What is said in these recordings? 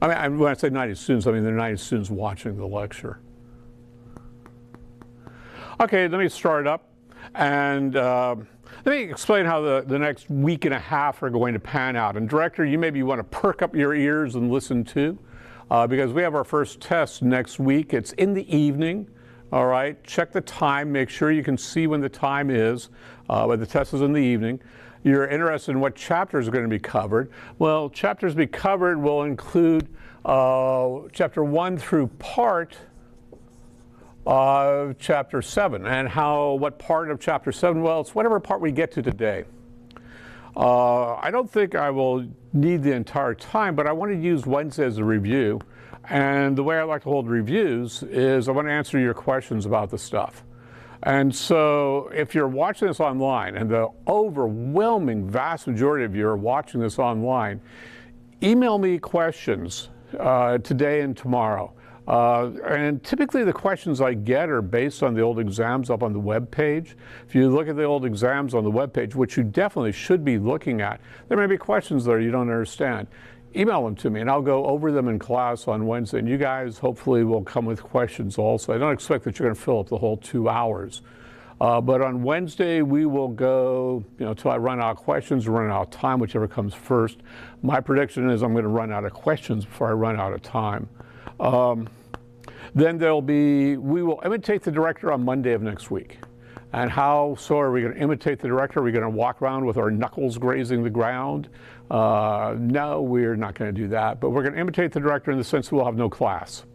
I mean, when I say 90 students, I mean there are 90 students watching the lecture. Okay, let me start up and let me explain how the next week and a half are going to pan out. And director, you maybe want to perk up your ears and listen too, because we have our first test next week. It's in the evening. All right, check the time, make sure you can see when the time is, but the test is in the evening. You're interested in what chapters are going to be covered. Well, chapters to be covered will include chapter 1 through part of chapter 7. And what part of chapter 7? Well, it's whatever part we get to today. I don't think I will need the entire time, but I want to use Wednesday as a review. And the way I like to hold reviews is I want to answer your questions about the stuff. And so if you're watching this online, and the overwhelming vast majority of you are watching this online, email me questions today and tomorrow. And typically the questions I get are based on the old exams up on the web page. If you look at the old exams on the web page, which you definitely should be looking at, there may be questions there you don't understand. Email them to me and I'll go over them in class on Wednesday. And you guys hopefully will come with questions also. I don't expect that you're going to fill up the whole 2 hours. But on Wednesday, we will go, till I run out of questions or run out of time, whichever comes first. My prediction is I'm going to run out of questions before I run out of time. Then we will imitate the director on Monday of next week. And how so are we going to imitate the director? Are we going to walk around with our knuckles grazing the ground? No, we're not going to do that. But we're going to imitate the director in the sense that we'll have no class.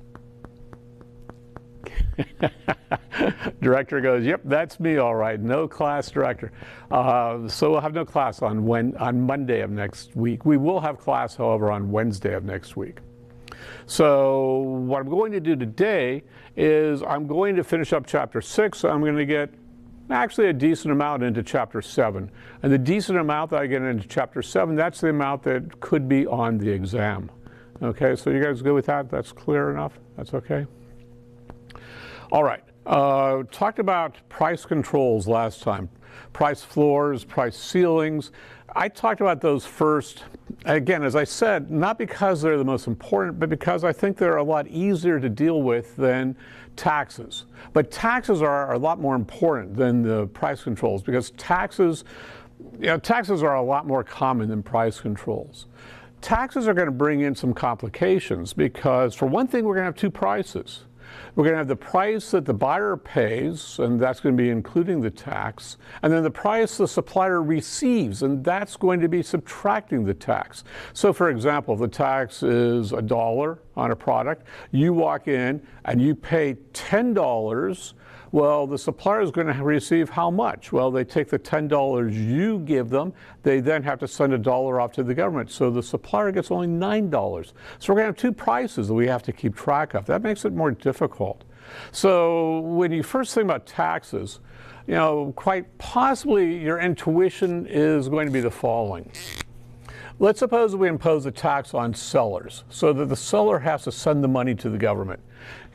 Director goes, yep, that's me, all right. No class, director. So we'll have no class on Monday of next week. We will have class, however, on Wednesday of next week. So what I'm going to do today is I'm going to finish up chapter 6. So I'm going to get actually a decent amount into chapter 7. And the decent amount that I get into chapter 7, that's the amount that could be on the exam. Okay, so you guys good with that? That's clear enough? That's okay? All right, talked about price controls last time. Price floors, price ceilings. I talked about those first, again, as I said, not because they're the most important, but because I think they're a lot easier to deal with than taxes. But taxes are a lot more important than the price controls because taxes are a lot more common than price controls. Taxes are going to bring in some complications because, for one thing, we're going to have two prices. We're going to have the price that the buyer pays, and that's going to be including the tax, and then the price the supplier receives, and that's going to be subtracting the tax. So, for example, if the tax is $1 on a product, you walk in and you pay $10. Well, the supplier is going to receive how much? Well, they take the $10 you give them. They then have to send $1 off to the government. So the supplier gets only $9. So we're going to have two prices that we have to keep track of. That makes it more difficult. So when you first think about taxes, quite possibly your intuition is going to be the following. Let's suppose we impose a tax on sellers so that the seller has to send the money to the government.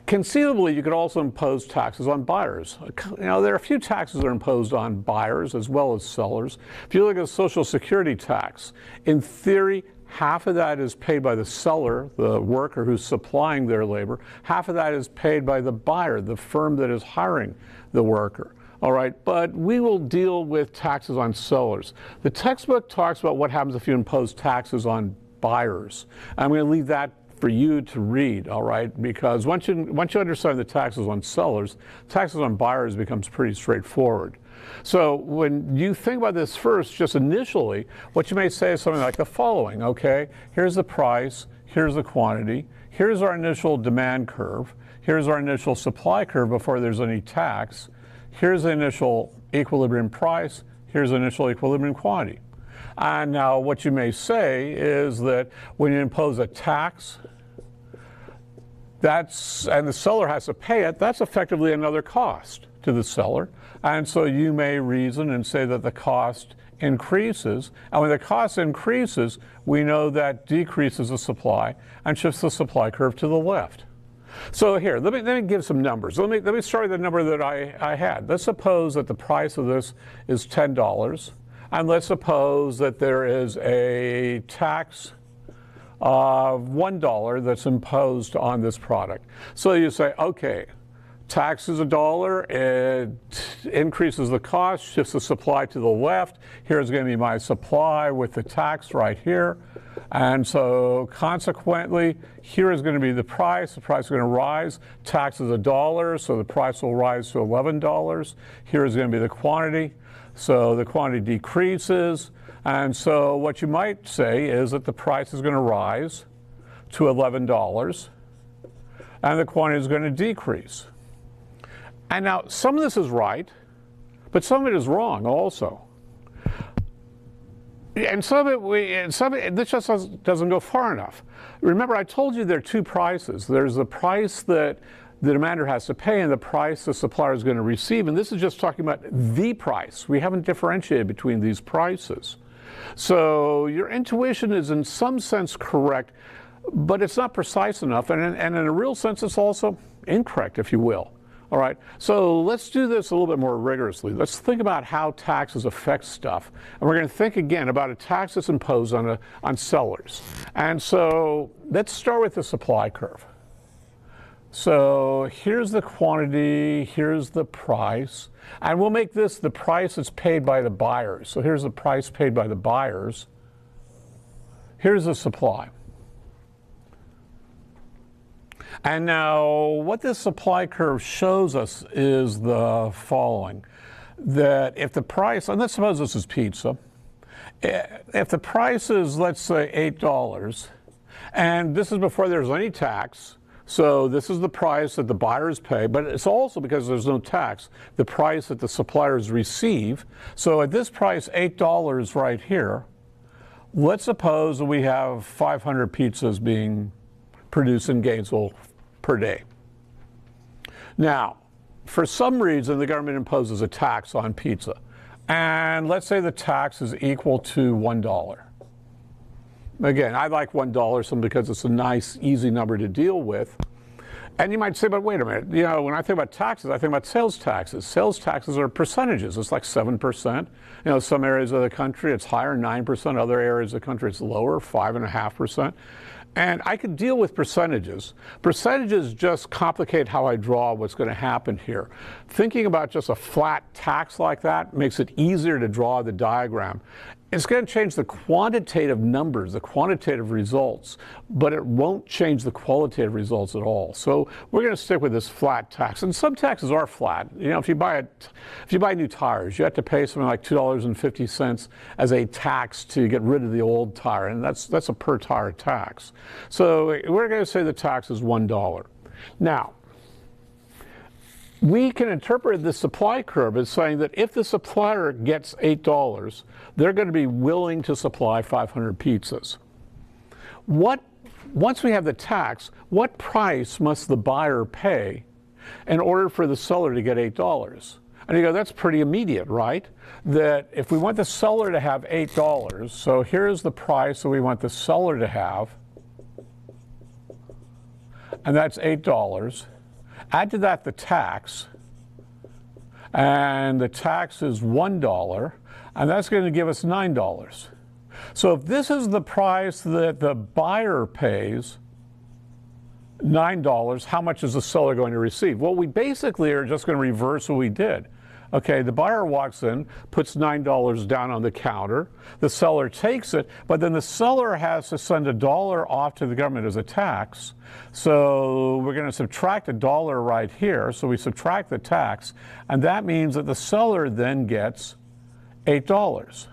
Conceivably, you could also impose taxes on buyers. There are a few taxes that are imposed on buyers as well as sellers. If you look at the Social Security tax, in theory, half of that is paid by the seller, the worker who's supplying their labor. Half of that is paid by the buyer, the firm that is hiring the worker. All right, but we will deal with taxes on sellers. The textbook talks about what happens if you impose taxes on buyers. I'm going to leave that for you to read, all right? Because once you understand the taxes on sellers, taxes on buyers becomes pretty straightforward. So when you think about this first, just initially, what you may say is something like the following, okay? Here's the price, here's the quantity, here's our initial demand curve, here's our initial supply curve before there's any tax, here's the initial equilibrium price, here's the initial equilibrium quantity. And now what you may say is that when you impose a tax, and the seller has to pay it, that's effectively another cost to the seller. And so you may reason and say that the cost increases. And when the cost increases, we know that decreases the supply and shifts the supply curve to the left. So here, let me give some numbers. Let me start with the number that I had. Let's suppose that the price of this is $10. And let's suppose that there is a tax of $1 that's imposed on this product. So you say, okay, tax is $1, it increases the cost, shifts the supply to the left. Here's going to be my supply with the tax right here. And so consequently, here is going to be the price. The price is going to rise. Tax is $1, so the price will rise to $11. Here is going to be the quantity. So the quantity decreases. And so what you might say is that the price is going to rise to $11 and the quantity is going to decrease. And now some of this is right, but some of it is wrong also. And some of it, this just doesn't go far enough. Remember, I told you there are two prices. There's the price that the demander has to pay and the price the supplier is going to receive. And this is just talking about the price. We haven't differentiated between these prices. So your intuition is in some sense correct, but it's not precise enough. And in a real sense, it's also incorrect, if you will. All right, so let's do this a little bit more rigorously. Let's think about how taxes affect stuff. And we're going to think again about a tax that's imposed on sellers. And so let's start with the supply curve. So here's the quantity, here's the price, and we'll make this the price that's paid by the buyers. So here's the price paid by the buyers. Here's the supply. And now what this supply curve shows us is the following, that if the price, and let's suppose this is pizza, if the price is, let's say, $8, and this is before there's any tax, so this is the price that the buyers pay, but it's also, because there's no tax, the price that the suppliers receive. So at this price, $8 right here, let's suppose that we have 500 pizzas being produced in Gainesville per day. Now, for some reason, the government imposes a tax on pizza. And let's say the tax is equal to $1. Again, I like $1 simply because it's a nice, easy number to deal with. And you might say, but wait a minute, you know, when I think about taxes, I think about sales taxes. Sales taxes are percentages. It's like 7%. You know, some areas of the country it's higher, 9%. Other areas of the country it's lower, 5.5%. And I could deal with percentages. Percentages just complicate how I draw what's going to happen here. Thinking about just a flat tax like that makes it easier to draw the diagram. It's going to change the quantitative numbers, the quantitative results, but it won't change the qualitative results at all. So we're going to stick with this flat tax. And some taxes are flat. You know, if you buy new tires, you have to pay something like $2.50 as a tax to get rid of the old tire, and that's a per tire tax. So we're going to say the tax is $1. Now, we can interpret the supply curve as saying that if the supplier gets $8, they're going to be willing to supply 500 pizzas. Once we have the tax, what price must the buyer pay in order for the seller to get $8? And you go, that's pretty immediate, right? That if we want the seller to have $8, so here's the price that we want the seller to have, and that's $8. Add to that the tax, and the tax is $1, and that's going to give us $9. So if this is the price that the buyer pays, $9, how much is the seller going to receive? Well, we basically are just going to reverse what we did. Okay, the buyer walks in, puts $9 down on the counter, the seller takes it, but then the seller has to send $1 off to the government as a tax. So we're going to subtract $1 right here, so we subtract the tax, and that means that the seller then gets $8.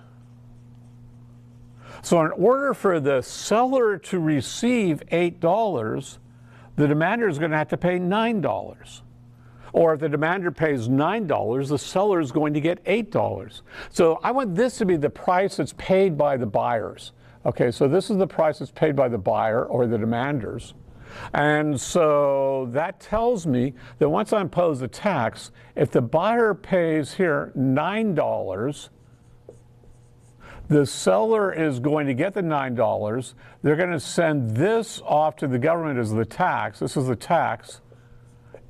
So in order for the seller to receive $8, the demander is going to have to pay $9. Or if the demander pays $9, the seller is going to get $8. So I want this to be the price that's paid by the buyers. Okay, so this is the price that's paid by the buyer or the demanders. And so that tells me that once I impose the tax, if the buyer pays here $9, the seller is going to get the $9. They're going to send this off to the government as the tax. This is the tax,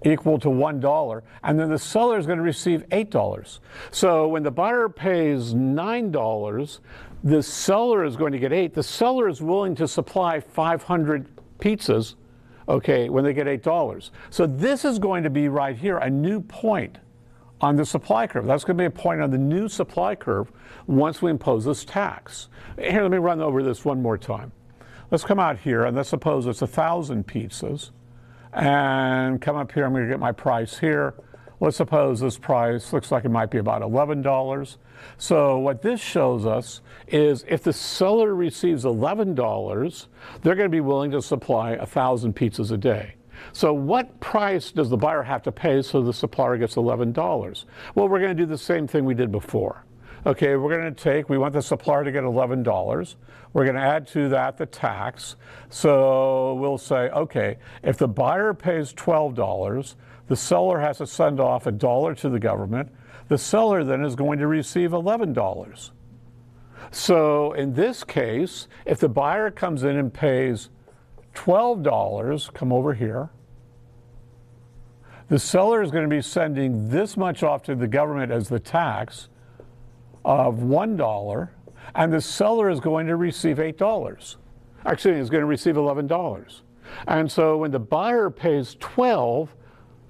equal to $1, and then the seller is going to receive $8. So when the buyer pays $9, The seller is going to get 8. The seller is willing to supply 500 pizzas, okay, when they get $8. So this is going to be right here, a new point on the supply curve. That's going to be a point on the new supply curve once we impose this tax. Here, let me run over this one more time. Let's come out here, and let's suppose it's 1,000 pizzas. And come up here, I'm going to get my price here. Let's suppose this price looks like it might be about $11. So what this shows us is if the seller receives $11, they're going to be willing to supply 1,000 pizzas a day. So what price does the buyer have to pay so the supplier gets $11? Well, we're going to do the same thing we did before. Okay, we're going to take, we want the supplier to get $11. We're going to add to that the tax. So we'll say, okay, if the buyer pays $12, the seller has to send off $1 to the government. The seller then is going to receive $11. So in this case, if the buyer comes in and pays $12, come over here, the seller is going to be sending this much off to the government as the tax of $1, and the seller is going to receive $8. Actually, he's going to receive $11. And so when the buyer pays 12,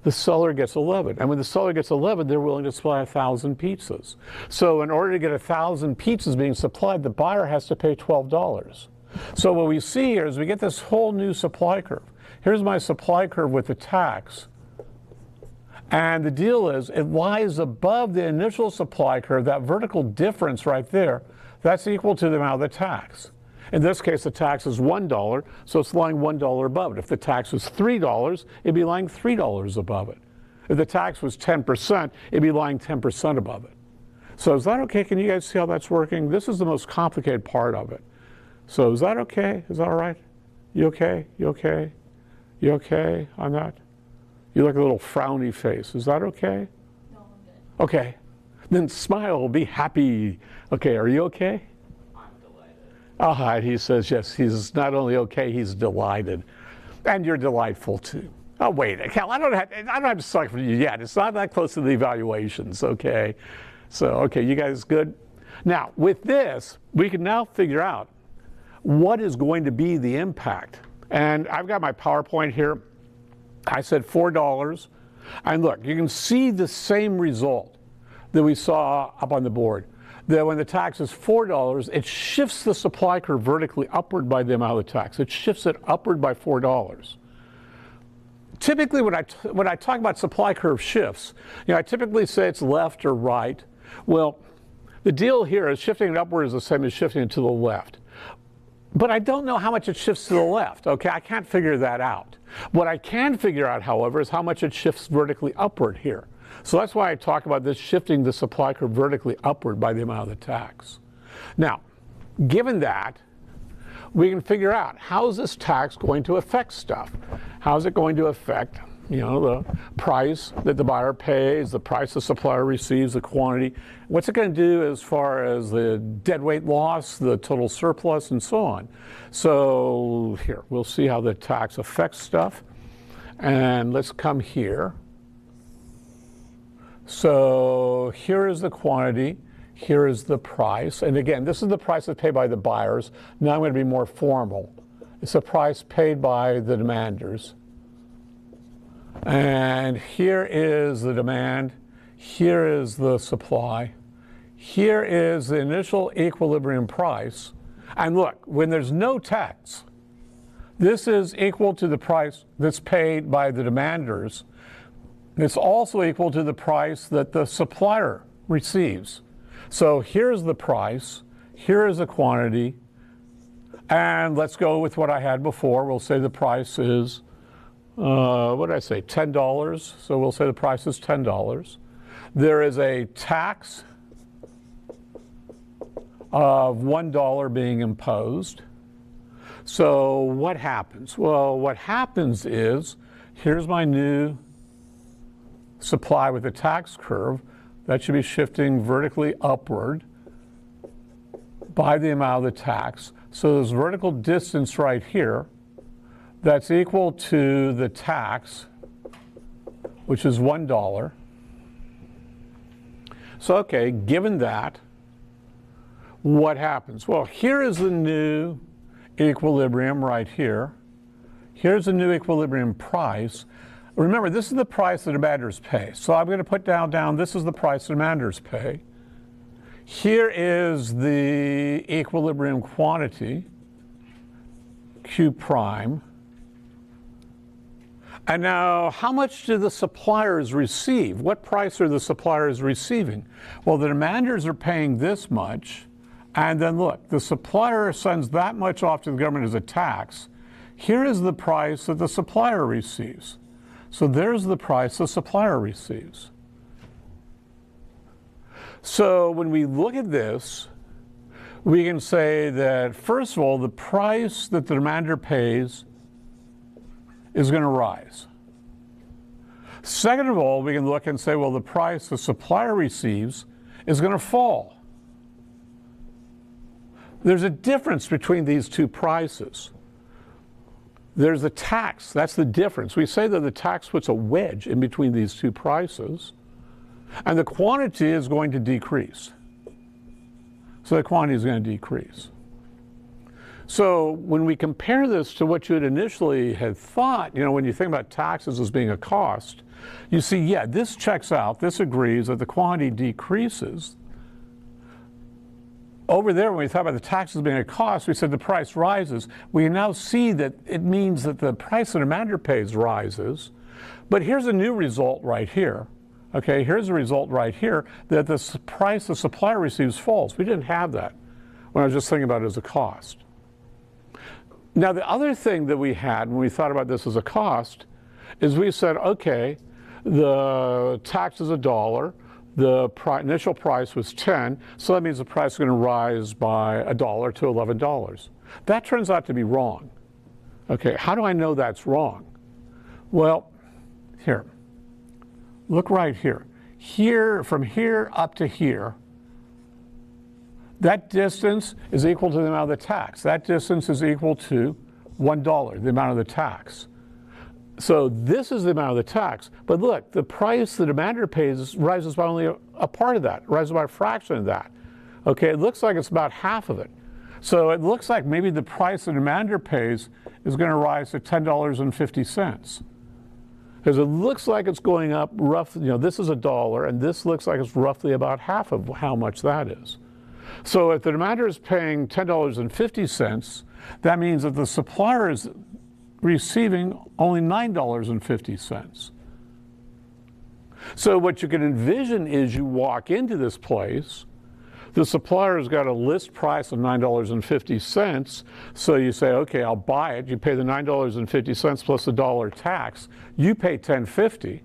the seller gets 11. And when the seller gets 11, they're willing to supply 1,000 pizzas. So in order to get 1,000 pizzas being supplied, the buyer has to pay $12. So what we see here is we get this whole new supply curve. Here's my supply curve with the tax. And the deal is it lies above the initial supply curve, that vertical difference right there, that's equal to the amount of the tax. In this case, the tax is $1, so it's lying $1 above it. If the tax was $3, it'd be lying $3 above it. If the tax was 10%, it'd be lying 10% above it. So is that okay? Can you guys see how that's working? This is the most complicated part of it. So is that okay? Is that all right? You okay? You okay? You okay on that? You look a little frowny face. Is that okay? No, I'm good. Okay. Then smile, be happy. Okay, are you okay? I'm delighted. All right, he says yes, he's not only okay, he's delighted. And you're delightful too. Oh, wait, Cal, I don't have to suck for you yet. It's not that close to the evaluations, okay? So, okay, you guys good? Now, with this, we can now figure out what is going to be the impact. And I've got my PowerPoint here. I said $4. And look, you can see the same result that we saw up on the board. That when the tax is $4, it shifts the supply curve vertically upward by the amount of the tax. It shifts it upward by $4. Typically, when I talk about supply curve shifts, I typically say it's left or right. Well, the deal here is shifting it upward is the same as shifting it to the left. But I don't know how much it shifts to the left, okay? I can't figure that out. What I can figure out, however, is how much it shifts vertically upward here. So that's why I talk about this shifting the supply curve vertically upward by the amount of the tax. Now, given that, we can figure out how is this tax going to affect stuff? How is it going to affect, the price that the buyer pays, the price the supplier receives, the quantity? What's it going to do as far as the deadweight loss, the total surplus, and so on? So here, we'll see how the tax affects stuff. And let's come here. So here is the quantity. Here is the price. And again, this is the price that's paid by the buyers. Now I'm going to be more formal. It's the price paid by the demanders. And here is the demand. Here is the supply. Here is the initial equilibrium price. And look, when there's no tax, this is equal to the price that's paid by the demanders. It's also equal to the price that the supplier receives. So here's the price, here is the quantity, and let's go with what I had before. We'll say the price is, what did I say, $10. So we'll say the price is $10. There is a tax of $1 being imposed. So what happens? Well, what happens is, here's my new supply with the tax curve. That should be shifting vertically upward by the amount of the tax. So this vertical distance right here, that's equal to the tax, which is $1. So, okay, given that, what happens? Well, here is the new equilibrium right here. Here's the new equilibrium price. Remember, this is the price the demanders pay. So I'm going to put down, this is the price the demanders pay. Here is the equilibrium quantity, Q prime. And now, how much do the suppliers receive? What price are the suppliers receiving? Well, the demanders are paying this much, and then look, the supplier sends that much off to the government as a tax. Here is the price that the supplier receives. So there's the price the supplier receives. So when we look at this, we can say that, first of all, the price that the demander pays is going to rise. Second of all, we can look and say, well, the price the supplier receives is going to fall. There's a difference between these two prices. There's the tax, that's the difference. We say that the tax puts a wedge in between these two prices, and the quantity is going to decrease. So the quantity is going to decrease. So when we compare this to what you had initially had thought, when you think about taxes as being a cost, you see, yeah, this checks out, this agrees that the quantity decreases. Over there, when we thought about the taxes being a cost, we said the price rises. We now see that it means that the price the demander pays rises. But here's a new result right here. Okay, here's a result right here that the price the supplier receives falls. We didn't have that when I was just thinking about it as a cost. Now, the other thing that we had when we thought about this as a cost is we said, okay, the tax is $1. The initial price was 10, so that means the price is going to rise by $1 to $11. That turns out to be wrong. Okay, how do I know that's wrong? Well, here, look right here. Here, from here up to here, that distance is equal to the amount of the tax. That distance is equal to $1, the amount of the tax. So this is the amount of the tax. But look, the price the demander pays rises by only a part of that, rises by a fraction of that. Okay, it looks like it's about half of it. So it looks like maybe the price the demander pays is going to rise to $10.50. Because it looks like it's going up roughly, this is $1, and this looks like it's roughly about half of how much that is. So if the demander is paying $10.50, that means that the supplier is receiving only $9.50. So what you can envision is you walk into this place, the supplier's got a list price of $9.50, so you say, okay, I'll buy it. You pay the $9.50 plus the $1 tax. You pay $10.50.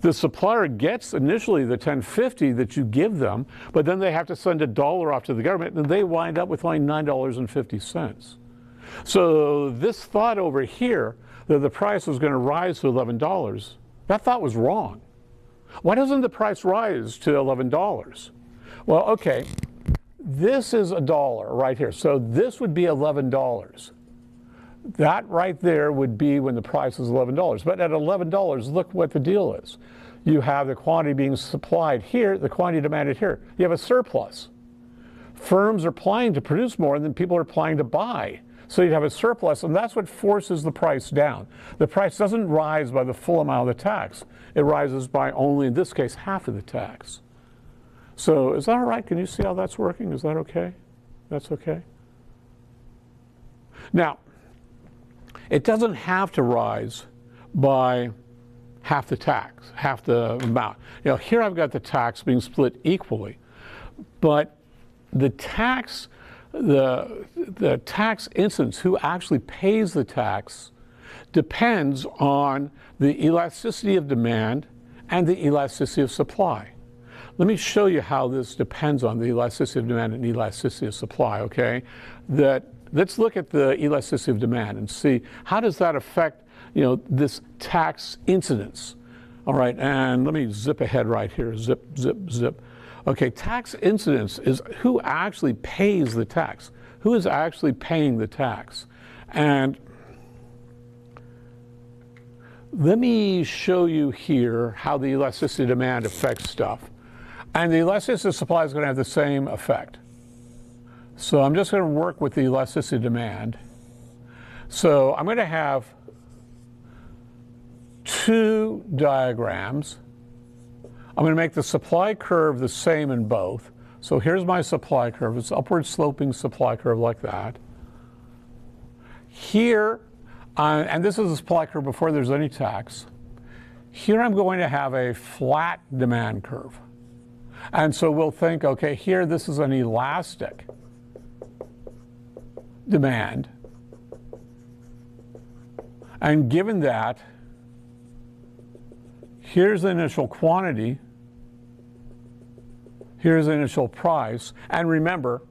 The supplier gets initially the $10.50 that you give them, but then they have to send $1 off to the government, and they wind up with only $9.50. So this thought over here that the price was going to rise to $11, that thought was wrong. Why doesn't the price rise to $11? Well, okay, this is $1 right here. So this would be $11. That right there would be when the price is $11. But at $11, look what the deal is. You have the quantity being supplied here, the quantity demanded here. You have a surplus. Firms are applying to produce more than people are applying to buy. So you'd have a surplus, and that's what forces the price down. The price doesn't rise by the full amount of the tax. It rises by only, in this case, half of the tax. So is that all right? Can you see how that's working? Is that okay? That's okay? Now, it doesn't have to rise by half the tax, half the amount. Here I've got the tax being split equally, but the tax incidence, who actually pays the tax, depends on the elasticity of demand and the elasticity of supply. Let me show you how this depends on the elasticity of demand and elasticity of supply, okay? Let's look at the elasticity of demand and see how does that affect, this tax incidence. All right, and let me zip ahead right here, zip, zip, zip. Okay, tax incidence is who actually pays the tax. Who is actually paying the tax? And let me show you here how the elasticity of demand affects stuff. And the elasticity of supply is going to have the same effect. So I'm just going to work with the elasticity of demand. So I'm going to have two diagrams. I'm going to make the supply curve the same in both. So here's my supply curve. It's upward sloping supply curve like that. Here, and this is the supply curve before there's any tax. Here I'm going to have a flat demand curve. And so we'll think, okay, here this is an elastic demand. And given that, here's the initial quantity, here's the initial price, and remember,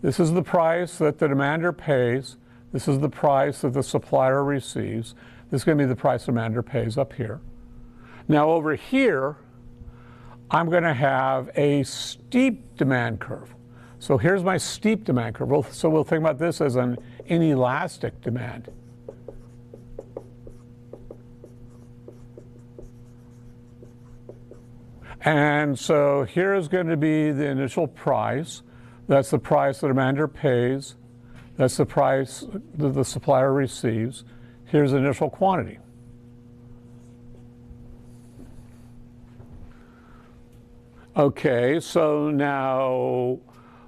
this is the price that the demander pays, this is the price that the supplier receives, this is going to be the price the demander pays up here. Now over here, I'm going to have a steep demand curve. So here's my steep demand curve. So we'll think about this as an inelastic demand. And so here is going to be the initial price. That's the price the demander pays. That's the price that the supplier receives. Here's the initial quantity. Okay, so now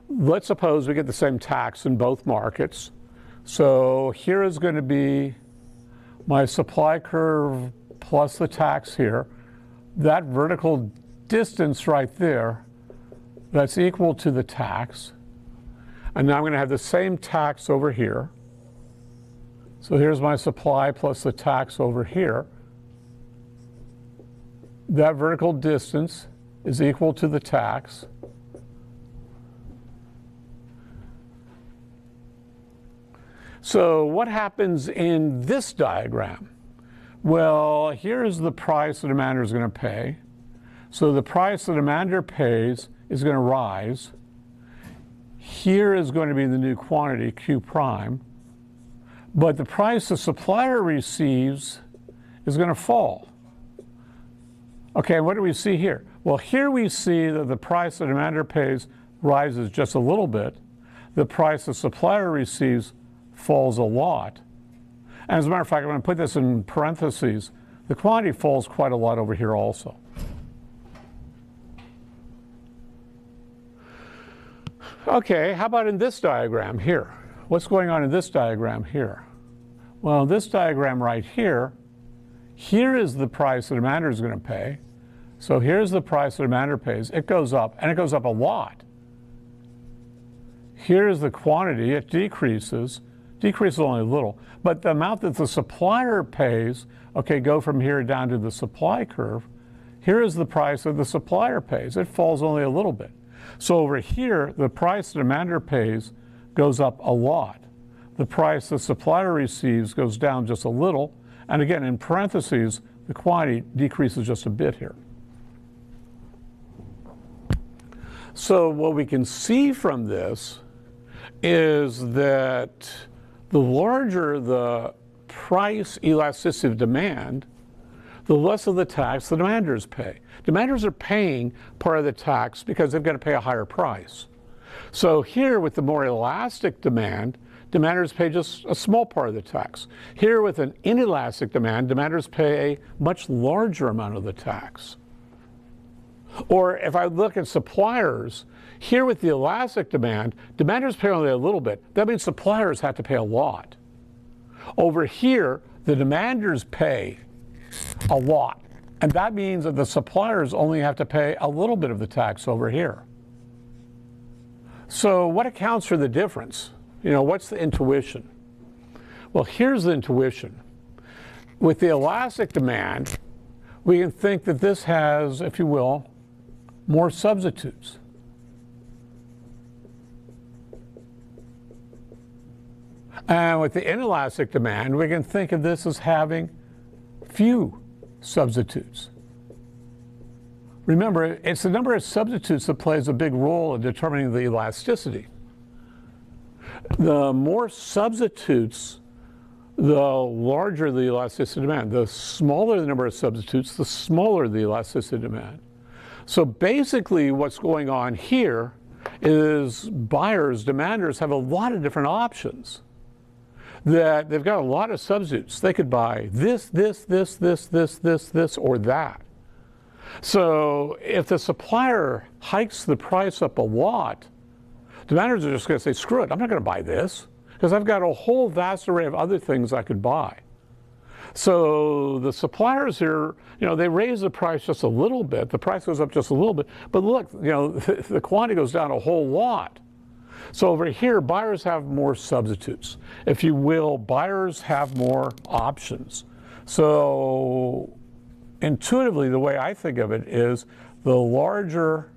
let's suppose we get the same tax in both markets. So here is going to be my supply curve plus the tax here. That vertical distance right there, that's equal to the tax. And now I'm going to have the same tax over here. So here's my supply plus the tax over here. That vertical distance is equal to the tax. So what happens in this diagram? Well, here's the price the demander is going to pay. So the price the demander pays is going to rise. Here is going to be the new quantity, Q prime. But the price the supplier receives is going to fall. Okay, what do we see here? Well, here we see that the price the demander pays rises just a little bit. The price the supplier receives falls a lot. And as a matter of fact, I'm going to put this in parentheses. The quantity falls quite a lot over here also. Okay, how about in this diagram here? What's going on in this diagram here? Well, this diagram right here, here is the price the demander is going to pay. So here's the price the demander pays. It goes up, and it goes up a lot. Here's the quantity. It decreases only a little. But the amount that the supplier pays, okay, go from here down to the supply curve. Here is the price that the supplier pays. It falls only a little bit. So over here, the price the demander pays goes up a lot. The price the supplier receives goes down just a little. And again, in parentheses, the quantity decreases just a bit here. So what we can see from this is that the larger the price elasticity of demand, the less of the tax the demanders pay. Demanders are paying part of the tax because they've got to pay a higher price. So here with the more elastic demand, demanders pay just a small part of the tax. Here with an inelastic demand, demanders pay a much larger amount of the tax. Or if I look at suppliers, here with the elastic demand, demanders pay only a little bit. That means suppliers have to pay a lot. Over here, the demanders pay a lot. And that means that the suppliers only have to pay a little bit of the tax over here. So what accounts for the difference? You know, what's the intuition? Well, here's the intuition. With the elastic demand, we can think that this has, if you will, more substitutes. And with the inelastic demand, we can think of this as having few substitutes. Remember, it's the number of substitutes that plays a big role in determining the elasticity. The more substitutes, the larger the elasticity demand. The smaller the number of substitutes, the smaller the elasticity demand. So basically what's going on here is buyers, demanders have a lot of different options. That they've got a lot of substitutes. They could buy this, or that. So if the supplier hikes the price up a lot, demanders are just going to say, screw it, I'm not going to buy this, because I've got a whole vast array of other things I could buy. So the suppliers here, they raise the price just a little bit. The price goes up just a little bit. But look, the quantity goes down a whole lot. So over here, buyers have more substitutes. If you will, buyers have more options. So intuitively, the way I think of it is the larger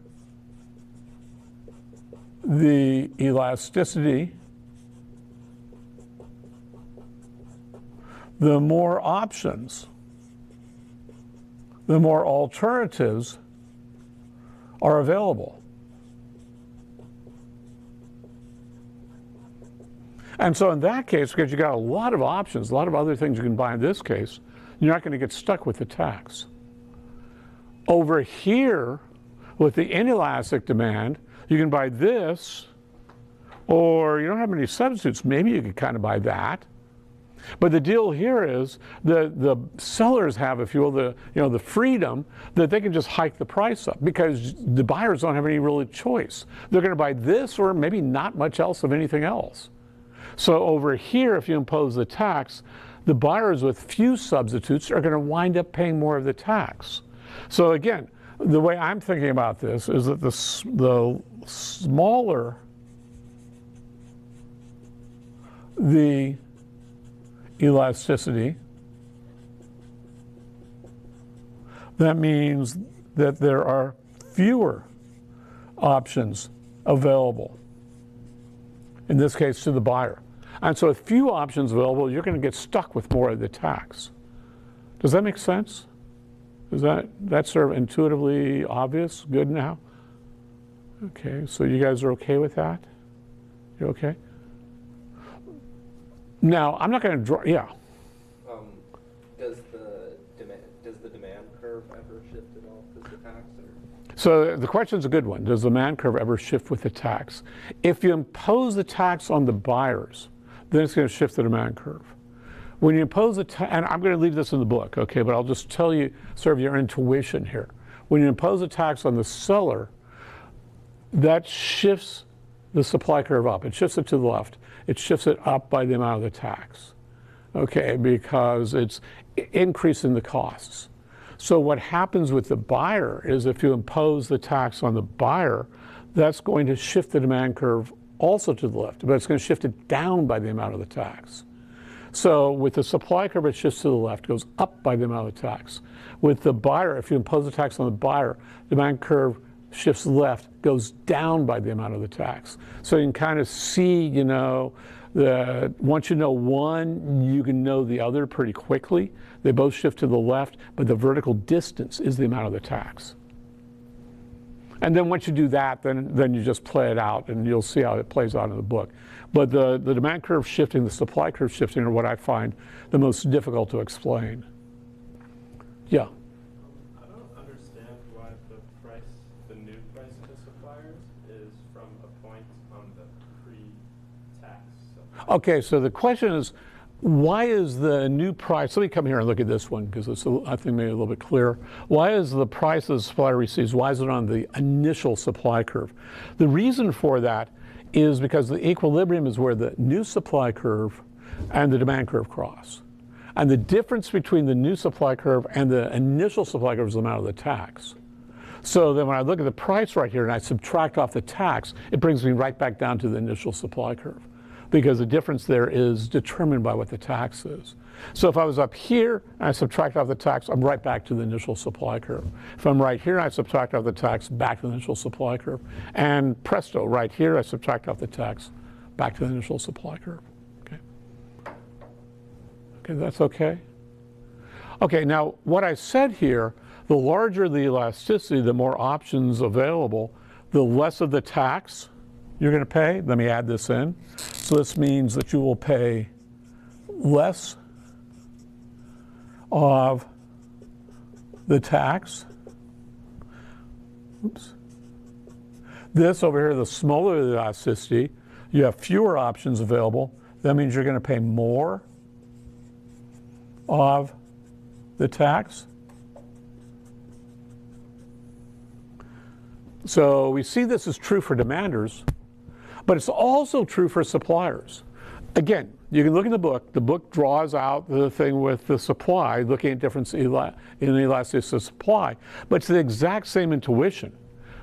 the elasticity, the more options, the more alternatives are available. And so in that case, because you got a lot of options, a lot of other things you can buy in this case, you're not going to get stuck with the tax. Over here, with the inelastic demand, you can buy this, or you don't have any substitutes. Maybe you could kind of buy that. But the deal here is the sellers have, if you will, the freedom that they can just hike the price up because the buyers don't have any real choice. They're going to buy this or maybe not much else of anything else. So over here, if you impose the tax, the buyers with few substitutes are going to wind up paying more of the tax. So again, the way I'm thinking about this is that the smaller the elasticity, that means that there are fewer options available, in this case to the buyer. And so with few options available, you're going to get stuck with more of the tax. Does that make sense? Is that sort of intuitively obvious? Good now? Okay, so you guys are okay with that? You okay? Now, I'm not going to draw, yeah. Does the demand curve ever shift at all with the tax? Or? So the question's a good one. Does the demand curve ever shift with the tax? If you impose the tax on the buyers, then it's going to shift the demand curve. When you impose the tax, and I'm going to leave this in the book, okay, but I'll just tell you sort of your intuition here. When you impose a tax on the seller, that shifts the supply curve up. It shifts it to the left. It shifts it up by the amount of the tax, okay, because it's increasing the costs. So what happens with the buyer is if you impose the tax on the buyer, that's going to shift the demand curve also to the left, but it's going to shift it down by the amount of the tax. So with the supply curve, it shifts to the left, goes up by the amount of tax. With the buyer, if you impose a tax on the buyer, the demand curve shifts left, goes down by the amount of the tax. So you can kind of see, once you know one, you can know the other pretty quickly. They both shift to the left, but the vertical distance is the amount of the tax. And then once you do that, then you just play it out, and you'll see how it plays out in the book. But the demand curve shifting, the supply curve shifting are what I find the most difficult to explain. Yeah? I don't understand why the new price to suppliers is from a point on the pre-tax. Okay, so the question is, why is the new price, let me come here and look at this one because it's, I think, maybe a little bit clearer. Why is the price that the supplier receives, why is it on the initial supply curve? The reason for that is because the equilibrium is where the new supply curve and the demand curve cross. And the difference between the new supply curve and the initial supply curve is the amount of the tax. So then when I look at the price right here and I subtract off the tax, it brings me right back down to the initial supply curve, because the difference there is determined by what the tax is. So if I was up here and I subtract off the tax, I'm right back to the initial supply curve. If I'm right here and I subtract off the tax, back to the initial supply curve. And presto, right here, I subtract off the tax, back to the initial supply curve. Okay, okay, that's okay? Okay, now what I said here, the larger the elasticity, the more options available, the less of the tax you're going to pay. Let me add this in. So this means that you will pay less of the tax. Oops. This over here, the smaller the elasticity, you have fewer options available. That means you're going to pay more of the tax. So we see this is true for demanders, but it's also true for suppliers. Again, you can look in the book. The book draws out the thing with the supply, looking at difference in the elasticity of supply, but it's the exact same intuition,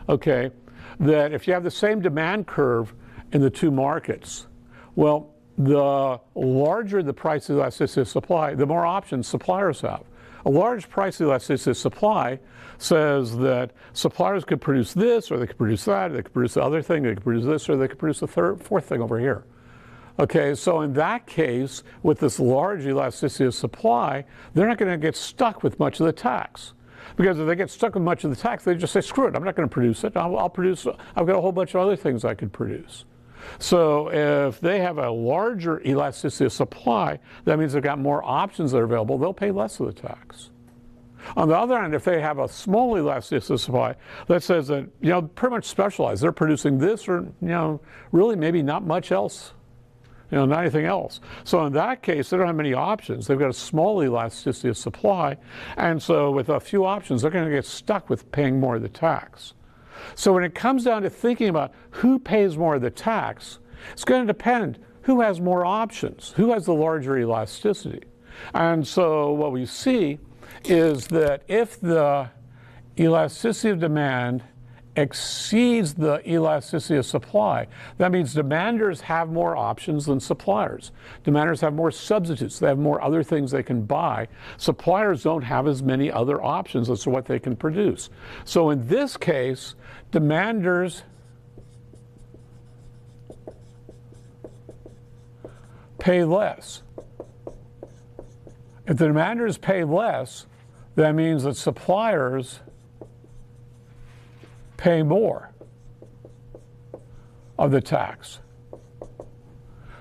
okay, that if you have the same demand curve in the two markets, well, the larger the price elasticity of supply, the more options suppliers have. A large price elasticity of supply says that suppliers could produce this, or they could produce that, or they could produce the other thing, they could produce this, or they could produce the fourth thing over here. Okay, so in that case, with this large elasticity of supply, they're not going to get stuck with much of the tax. Because if they get stuck with much of the tax, they just say, screw it, I'm not going to produce it. I've got a whole bunch of other things I could produce. So if they have a larger elasticity of supply, that means they've got more options that are available. They'll pay less of the tax. On the other hand, if they have a small elasticity of supply that says that, pretty much specialized, they're producing this or, really maybe not much else, not anything else. So in that case, they don't have many options. They've got a small elasticity of supply. And so with a few options, they're going to get stuck with paying more of the tax. So when it comes down to thinking about who pays more of the tax, it's going to depend who has more options, who has the larger elasticity. And so what we see is that if the elasticity of demand exceeds the elasticity of supply, that means demanders have more options than suppliers. Demanders have more substitutes. They have more other things they can buy. Suppliers don't have as many other options as to what they can produce. So in this case, demanders pay less. If the demanders pay less, that means that suppliers pay more of the tax.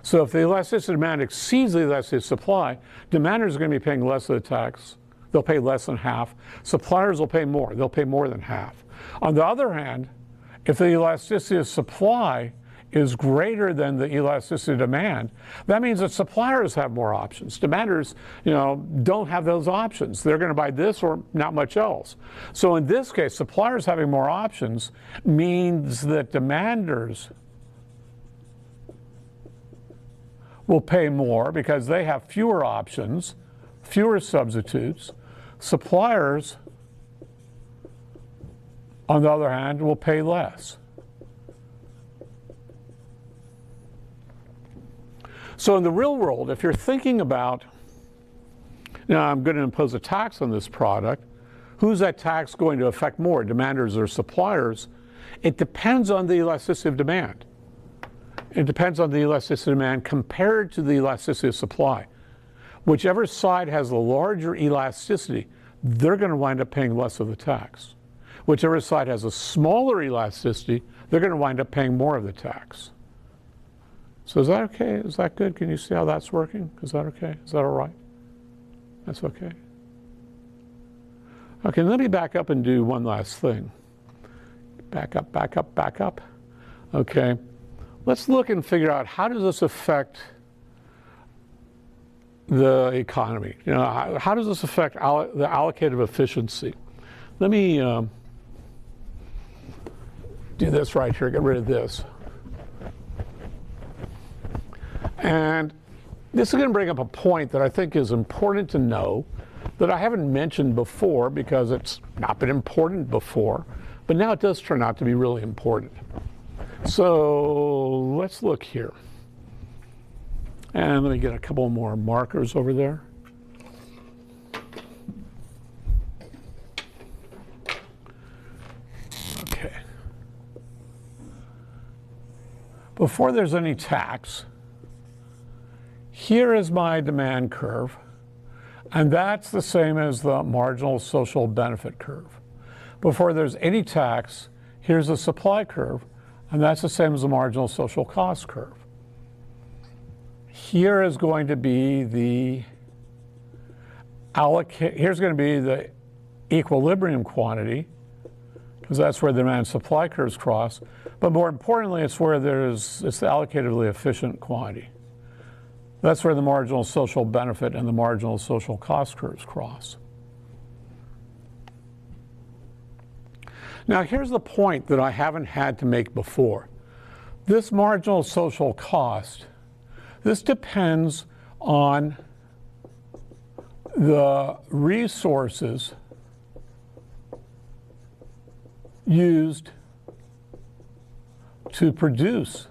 So if the elasticity of demand exceeds the elasticity of supply, demanders are going to be paying less of the tax. They'll pay less than half. Suppliers will pay more. They'll pay more than half. On the other hand, if the elasticity of supply is greater than the elasticity of demand, that means that suppliers have more options. Demanders, don't have those options. They're going to buy this or not much else. So in this case, suppliers having more options means that demanders will pay more because they have fewer options, fewer substitutes. Suppliers, on the other hand, will pay less. So in the real world, if you're thinking about, I'm going to impose a tax on this product, who's that tax going to affect more, demanders or suppliers? It depends on the elasticity of demand. It depends on the elasticity of demand compared to the elasticity of supply. Whichever side has the larger elasticity, they're going to wind up paying less of the tax. Whichever side has a smaller elasticity, they're going to wind up paying more of the tax. So is that okay? Is that good? Can you see how that's working? Is that okay? Is that all right? That's okay. Okay, let me back up and do one last thing. Back up, back up, back up. Okay, let's look and figure out how does this affect the economy? How does this affect the allocative efficiency? Let me do this right here, get rid of this. And this is going to bring up a point that I think is important to know that I haven't mentioned before because it's not been important before, but now it does turn out to be really important. So let's look here. And let me get a couple more markers over there. Okay. Before there's any tax, here is my demand curve, and that's the same as the marginal social benefit curve. Before there's any tax, here's the supply curve, and that's the same as the marginal social cost curve. Here is going to be the here's going to be the equilibrium quantity, because that's where the demand and supply curves cross. But more importantly, it's where it's the allocatively efficient quantity. That's where the marginal social benefit and the marginal social cost curves cross. Now, here's the point that I haven't had to make before. This marginal social cost, this depends on the resources used to produce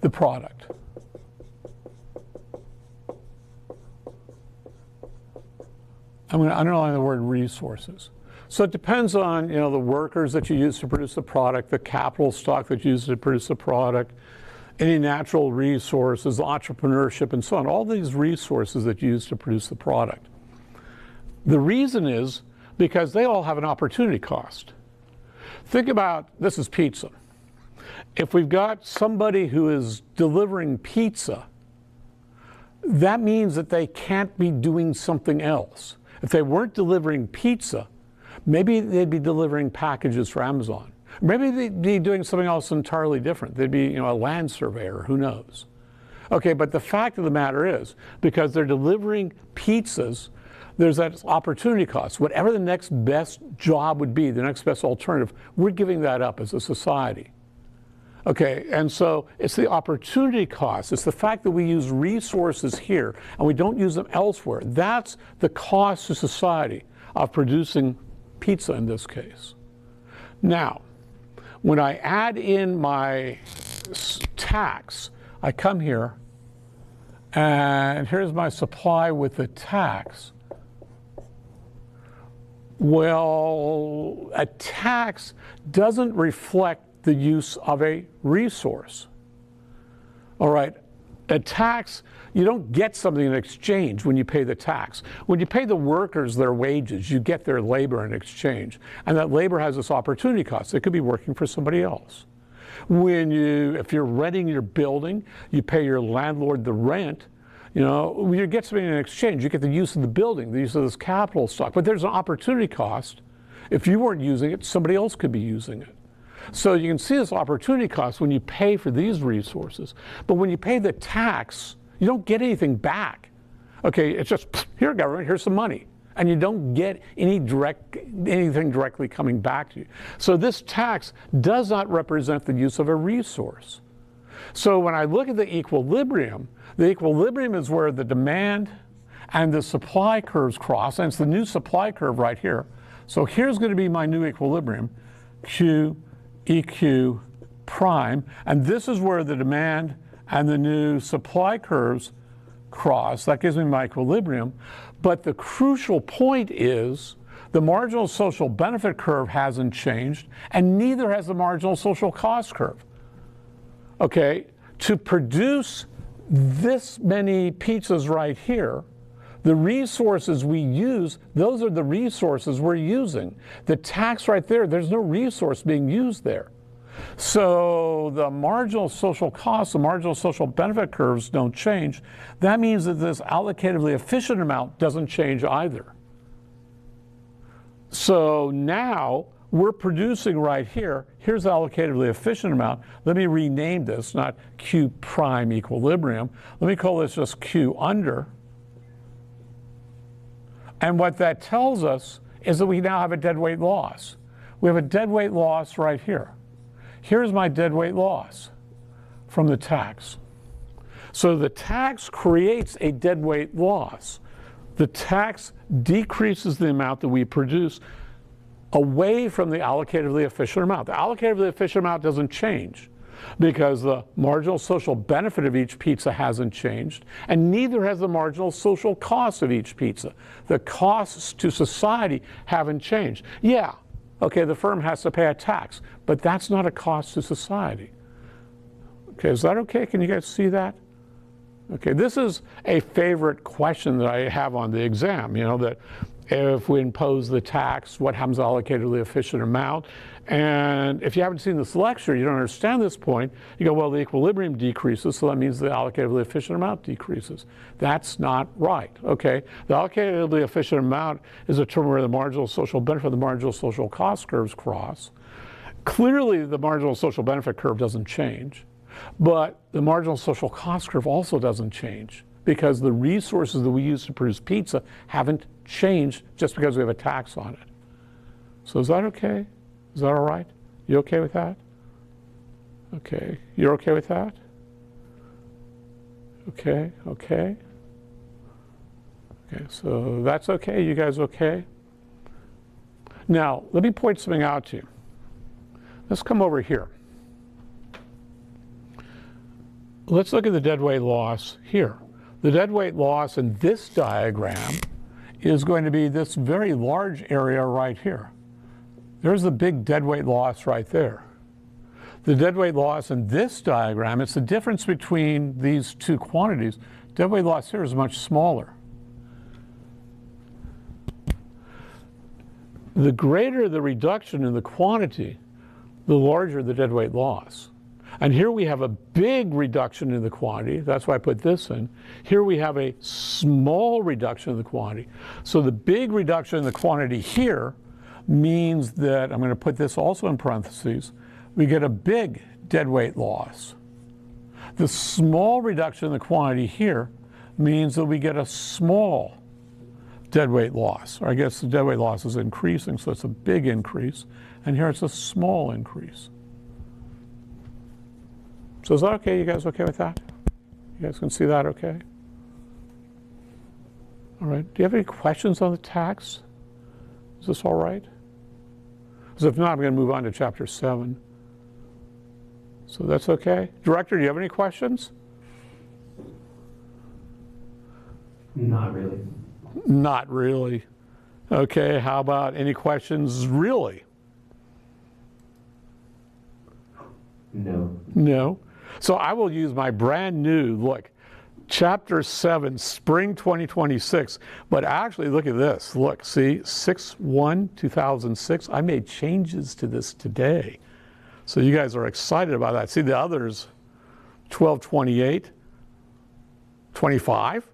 the product. I'm going to underline the word resources. So it depends on, the workers that you use to produce the product, the capital stock that you use to produce the product, any natural resources, entrepreneurship, and so on. All these resources that you use to produce the product. The reason is because they all have an opportunity cost. Think about, this is pizza. If we've got somebody who is delivering pizza, that means that they can't be doing something else. If they weren't delivering pizza, maybe they'd be delivering packages for Amazon. Maybe they'd be doing something else entirely different. They'd be, a land surveyor, who knows? Okay, but the fact of the matter is, because they're delivering pizzas, there's that opportunity cost. Whatever the next best job would be, the next best alternative, we're giving that up as a society. Okay, and so it's the opportunity cost. It's the fact that we use resources here and we don't use them elsewhere. That's the cost to society of producing pizza in this case. Now, when I add in my tax, I come here and here's my supply with the tax. Well, a tax doesn't reflect the use of a resource. All right, a tax, you don't get something in exchange when you pay the tax. When you pay the workers their wages, you get their labor in exchange. And that labor has this opportunity cost. It could be working for somebody else. If you're renting your building, you pay your landlord the rent. You get something in exchange. You get the use of the building, the use of this capital stock. But there's an opportunity cost. If you weren't using it, somebody else could be using it. So you can see this opportunity cost when you pay for these resources. But when you pay the tax, you don't get anything back. Okay, it's just, here, government, here's some money. And you don't get anything directly coming back to you. So this tax does not represent the use of a resource. So when I look at the equilibrium is where the demand and the supply curves cross, and it's the new supply curve right here. So here's going to be my new equilibrium, Q, EQ prime, and this is where the demand and the new supply curves cross. That gives me my equilibrium. But the crucial point is the marginal social benefit curve hasn't changed, and neither has the marginal social cost curve. Okay, to produce this many pizzas right here, the resources we use, those are the resources we're using. The tax right there, there's no resource being used there. So the marginal social costs, the marginal social benefit curves don't change. That means that this allocatively efficient amount doesn't change either. So now we're producing right here, here's the allocatively efficient amount. Let me rename this, not Q prime equilibrium. Let me call this just Q under. And what that tells us is that we now have a deadweight loss. We have a deadweight loss right here. Here's my deadweight loss from the tax. So the tax creates a deadweight loss. The tax decreases the amount that we produce away from the allocatively efficient amount. The allocatively efficient amount doesn't change because the marginal social benefit of each pizza hasn't changed, and neither has the marginal social cost of each pizza. The costs to society haven't changed. Yeah, okay, the firm has to pay a tax, but that's not a cost to society. Okay, is that okay? Can you guys see that? Okay, this is a favorite question that I have on the exam, you know, that if we impose the tax, what happens to allocatively efficient amount? And if you haven't seen this lecture, you don't understand this point, you go, well, the equilibrium decreases, so that means the allocatively efficient amount decreases. That's not right, okay? The allocatively efficient amount is a term where the marginal social benefit and the marginal social cost curves cross. Clearly, the marginal social benefit curve doesn't change, but the marginal social cost curve also doesn't change because the resources that we use to produce pizza haven't changed just because we have a tax on it. So is that okay? Is that all right? You okay with that? Okay. You're okay with that? Okay, okay. Okay, so that's okay. You guys okay? Now, let me point something out to you. Let's come over here. Let's look at the deadweight loss here. The deadweight loss in this diagram is going to be this very large area right here. There's the big deadweight loss right there. The deadweight loss in this diagram, it's the difference between these two quantities. Deadweight loss here is much smaller. The greater the reduction in the quantity, the larger the deadweight loss. And here we have a big reduction in the quantity. That's why I put this in. Here we have a small reduction in the quantity. So the big reduction in the quantity here means that, I'm going to put this also in parentheses, we get a big deadweight loss. The small reduction in the quantity here means that we get a small deadweight loss. Or I guess the deadweight loss is increasing, so it's a big increase. And here it's a small increase. So is that okay? You guys okay with that? You guys can see that okay? All right. Do you have any questions on the tax? Is this all right? Because if not, I'm going to move on to chapter 7. So that's okay. Director, do you have any questions? Not really. Not really. Okay, how about any questions really? No. No. So I will use my brand new, look, chapter 7, spring 2026. But actually, look at this. Look, see, 6/1/2006. I made changes to this today. So you guys are excited about that. See the others, 12/28, 25.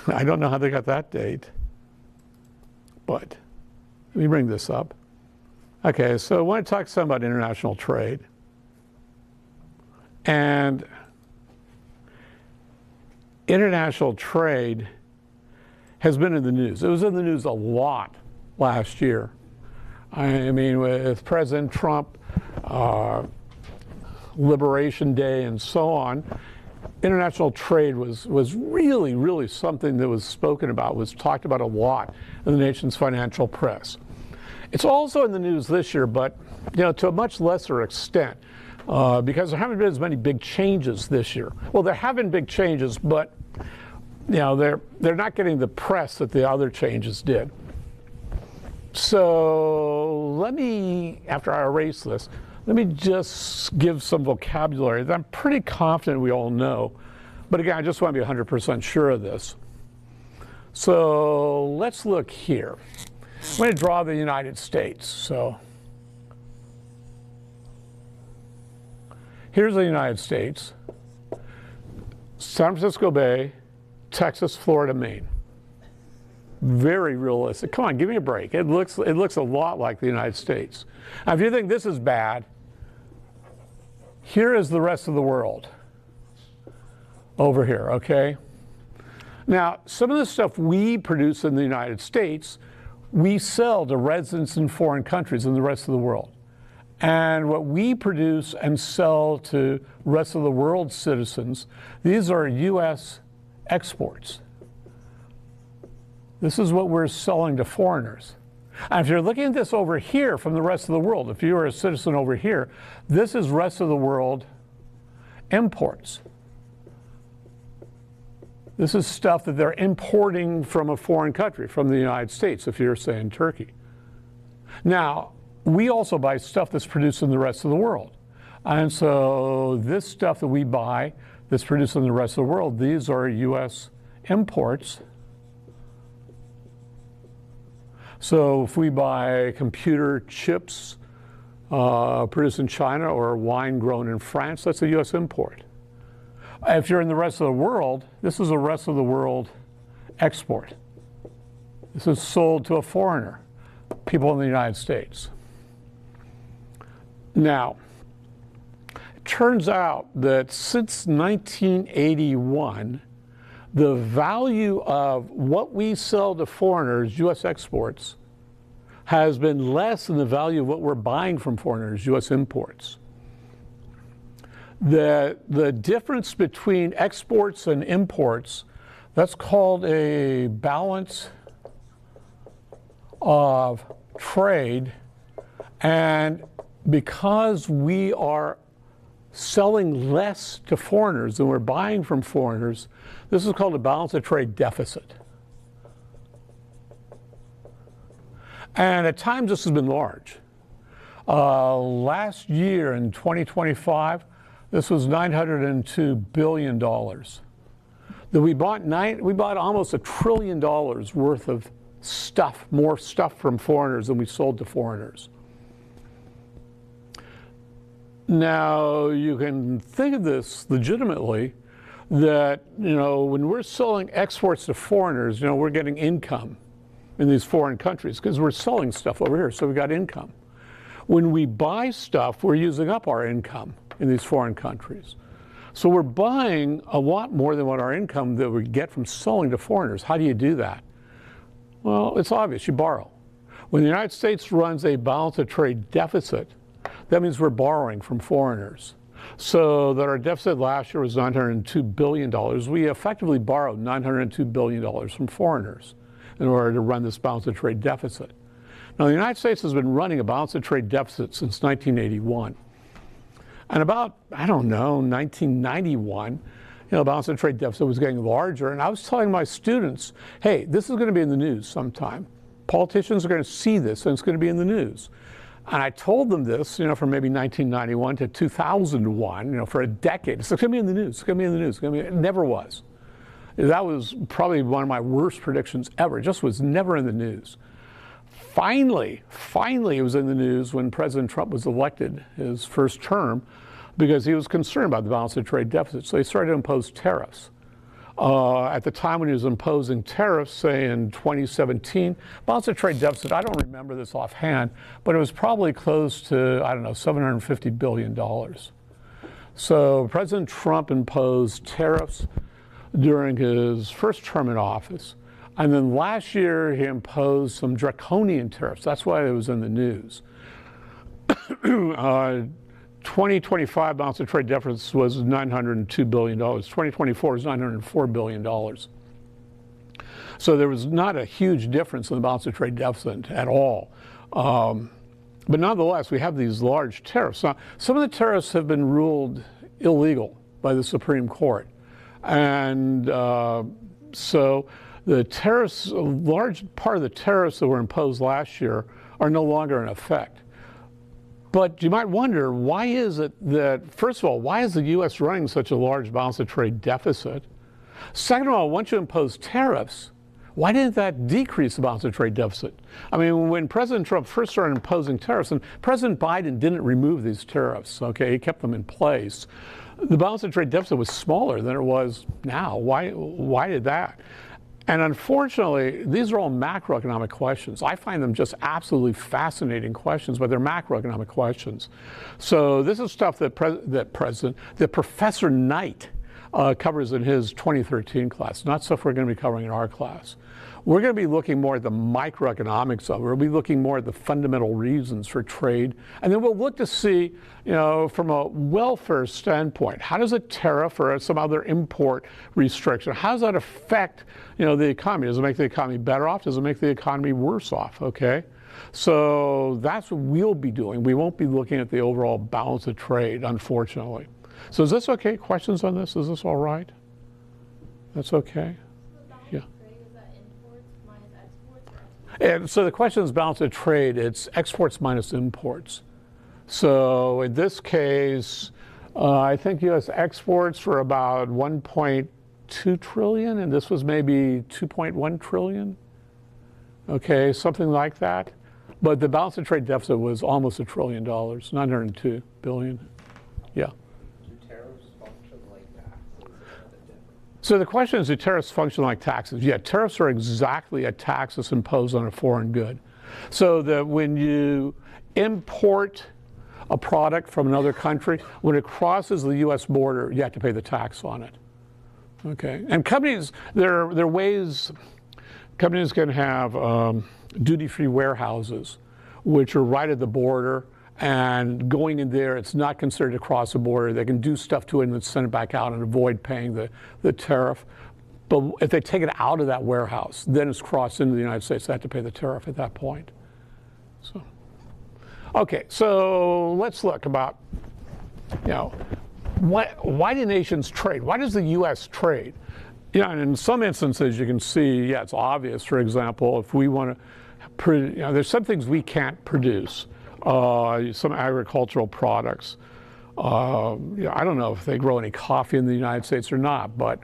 I don't know how they got that date. But let me bring this up. Okay, so I want to talk some about international trade. And international trade has been in the news. It was in the news a lot last year. I mean, with President Trump, Liberation Day, and so on, international trade was really, really something that was spoken about, was talked about a lot in the nation's financial press. It's also in the news this year, but to a much lesser extent. Because there haven't been as many big changes this year. Well, there have been big changes, but they're not getting the press that the other changes did. So let me, after I erase this, let me just give some vocabulary that I'm pretty confident we all know. But again, I just want to be 100% sure of this. So let's look here. I'm going to draw the United States. So here's the United States, San Francisco Bay, Texas, Florida, Maine. Very realistic. Come on, give me a break. It looks a lot like the United States. Now, if you think this is bad, here is the rest of the world. Over here, okay? Now, some of the stuff we produce in the United States, we sell to residents in foreign countries in the rest of the world. And what we produce and sell to rest of the world citizens, these are U.S. exports. This is what we're selling to foreigners. And if you're looking at this over here from the rest of the world, if you are a citizen over here, this is rest of the world imports. This is stuff that they're importing from a foreign country, from the United States, if you're saying Turkey. Now, we also buy stuff that's produced in the rest of the world. And so this stuff that we buy, that's produced in the rest of the world. These are U.S. imports. So if we buy computer chips produced in China or wine grown in France, that's a U.S. import. If you're in the rest of the world, this is a rest of the world export. This is sold to a foreigner, people in the United States. Now, it turns out that since 1981, the value of what we sell to foreigners, U.S. exports, has been less than the value of what we're buying from foreigners, U.S. imports. The difference between exports and imports, that's called a balance of trade. And because we are selling less to foreigners than we're buying from foreigners, this is called a balance of trade deficit. And at times this has been large. Last year in 2025, this was $902 billion. That we bought almost $1 trillion worth of stuff, more stuff from foreigners than we sold to foreigners. Now, you can think of this legitimately, that, when we're selling exports to foreigners, we're getting income in these foreign countries because we're selling stuff over here, so we got income. When we buy stuff, we're using up our income in these foreign countries. So we're buying a lot more than what our income that we get from selling to foreigners. How do you do that? Well, it's obvious, you borrow. When the United States runs a balance of trade deficit, that means we're borrowing from foreigners. So that our deficit last year was $902 billion. We effectively borrowed $902 billion from foreigners in order to run this balance of trade deficit. Now, the United States has been running a balance of trade deficit since 1981. And about, 1991, balance of trade deficit was getting larger. And I was telling my students, hey, this is going to be in the news sometime. Politicians are going to see this, and it's going to be in the news. And I told them this, from maybe 1991 to 2001, for a decade. It's going to be in the news. It's going to be in the news. It never was. That was probably one of my worst predictions ever. It just was never in the news. Finally, it was in the news when President Trump was elected his first term, because he was concerned about the balance of trade deficit. So he started to impose tariffs. At the time when he was imposing tariffs, say in 2017, balance of trade deficit, I don't remember this offhand, but it was probably close to, $750 billion. So President Trump imposed tariffs during his first term in office. And then last year, he imposed some draconian tariffs. That's why it was in the news. 2025 balance of trade deficit was $902 billion. 2024 is $904 billion. So there was not a huge difference in the balance of trade deficit at all. But nonetheless, we have these large tariffs. Now, some of the tariffs have been ruled illegal by the Supreme Court. And so the tariffs, a large part of the tariffs that were imposed last year are no longer in effect. But you might wonder, why is it that, first of all, why is the U.S. running such a large balance of trade deficit? Second of all, once you impose tariffs, why didn't that decrease the balance of trade deficit? I mean, when President Trump first started imposing tariffs, and President Biden didn't remove these tariffs, okay, he kept them in place, the balance of trade deficit was smaller than it was now. Why did that? And unfortunately, these are all macroeconomic questions. I find them just absolutely fascinating questions, but they're macroeconomic questions. So this is stuff that Professor Knight covers in his 2013 class, not stuff we're going to be covering in our class. We're going to be looking more at the microeconomics of it. We'll be looking more at the fundamental reasons for trade. And then we'll look to see, from a welfare standpoint, how does a tariff or some other import restriction, how does that affect, the economy? Does it make the economy better off? Does it make the economy worse off? Okay. So that's what we'll be doing. We won't be looking at the overall balance of trade, unfortunately. So is this okay? Questions on this? Is this all right? That's okay? Yeah. And so the question is balance of trade. It's exports minus imports. So in this case, I think U.S. exports were about 1.2 trillion, and this was maybe 2.1 trillion. Okay, something like that. But the balance of trade deficit was almost $1 trillion, 902 billion. Yeah. Do tariffs function like taxes? So the question is, do tariffs function like taxes? Yeah, tariffs are exactly a tax that's imposed on a foreign good. So that when you import a product from another country, when it crosses the U.S. border, you have to pay the tax on it. Okay, and companies, there are ways. Companies can have duty-free warehouses, which are right at the border, and going in there, it's not considered to cross the border. They can do stuff to it and then send it back out and avoid paying the tariff. But if they take it out of that warehouse, then it's crossed into the United States. They have to pay the tariff at that point. So, okay, so let's look about, why do nations trade? Why does the U.S. trade? Yeah, and in some instances you can see, yeah, it's obvious. For example, if we want to, there's some things we can't produce, some agricultural products. I don't know if they grow any coffee in the United States or not, but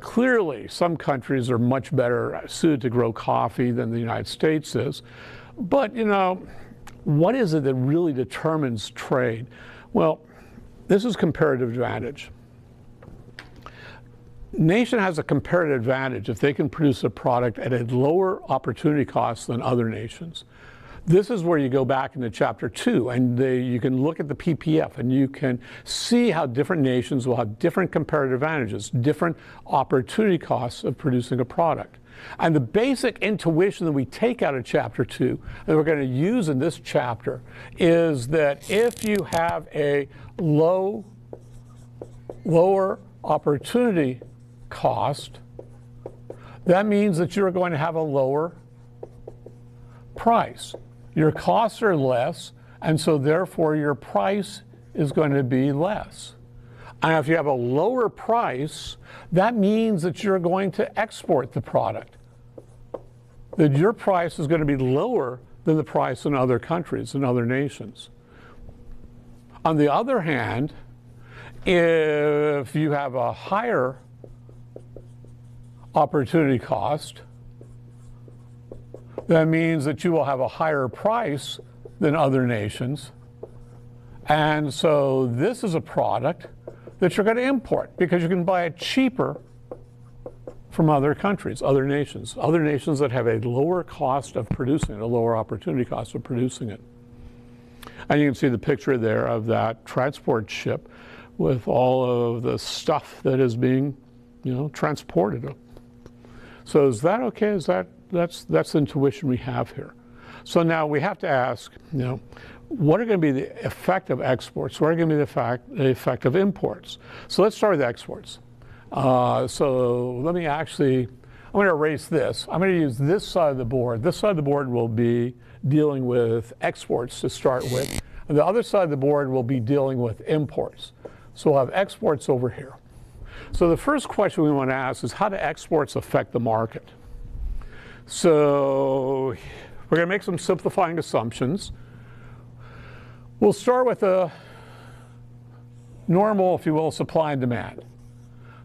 clearly some countries are much better suited to grow coffee than the United States is. But what is it that really determines trade? Well, this is comparative advantage. Nation has a comparative advantage if they can produce a product at a lower opportunity cost than other nations. This is where you go back into chapter 2 and you can look at the PPF and you can see how different nations will have different comparative advantages, different opportunity costs of producing a product. And the basic intuition that we take out of chapter 2 that we're going to use in this chapter is that if you have a lower opportunity cost, that means that you're going to have a lower price. Your costs are less, and so therefore your price is going to be less. And if you have a lower price, that means that you're going to export the product. That your price is going to be lower than the price in other countries, in other nations. On the other hand, if you have a higher opportunity cost, that means that you will have a higher price than other nations. And so this is a product that you're going to import because you can buy it cheaper from other countries, other nations that have a lower cost of producing it, a lower opportunity cost of producing it. And you can see the picture there of that transport ship with all of the stuff that is being, transported. So is that okay? That's the intuition we have here. So now we have to ask, what are going to be the effect of exports? What are going to be the effect of imports? So let's start with exports. So let me I'm going to erase this. I'm going to use this side of the board. This side of the board will be dealing with exports to start with. And the other side of the board will be dealing with imports. So we'll have exports over here. So the first question we want to ask is, how do exports affect the market? So we're going to make some simplifying assumptions. We'll start with a normal, if you will, supply and demand.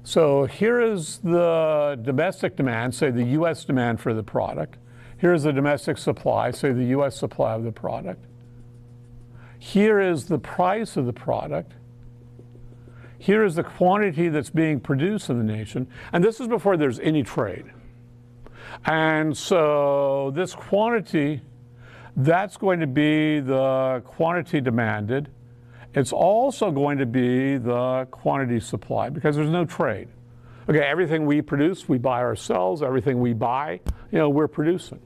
So here is the domestic demand, say the U.S. demand for the product. Here's the domestic supply, say the U.S. supply of the product. Here is the price of the product. Here is the quantity that's being produced in the nation. And this is before there's any trade. And so this quantity, that's going to be the quantity demanded. It's also going to be the quantity supplied because there's no trade. Okay, everything we produce, we buy ourselves. Everything we buy, we're producing.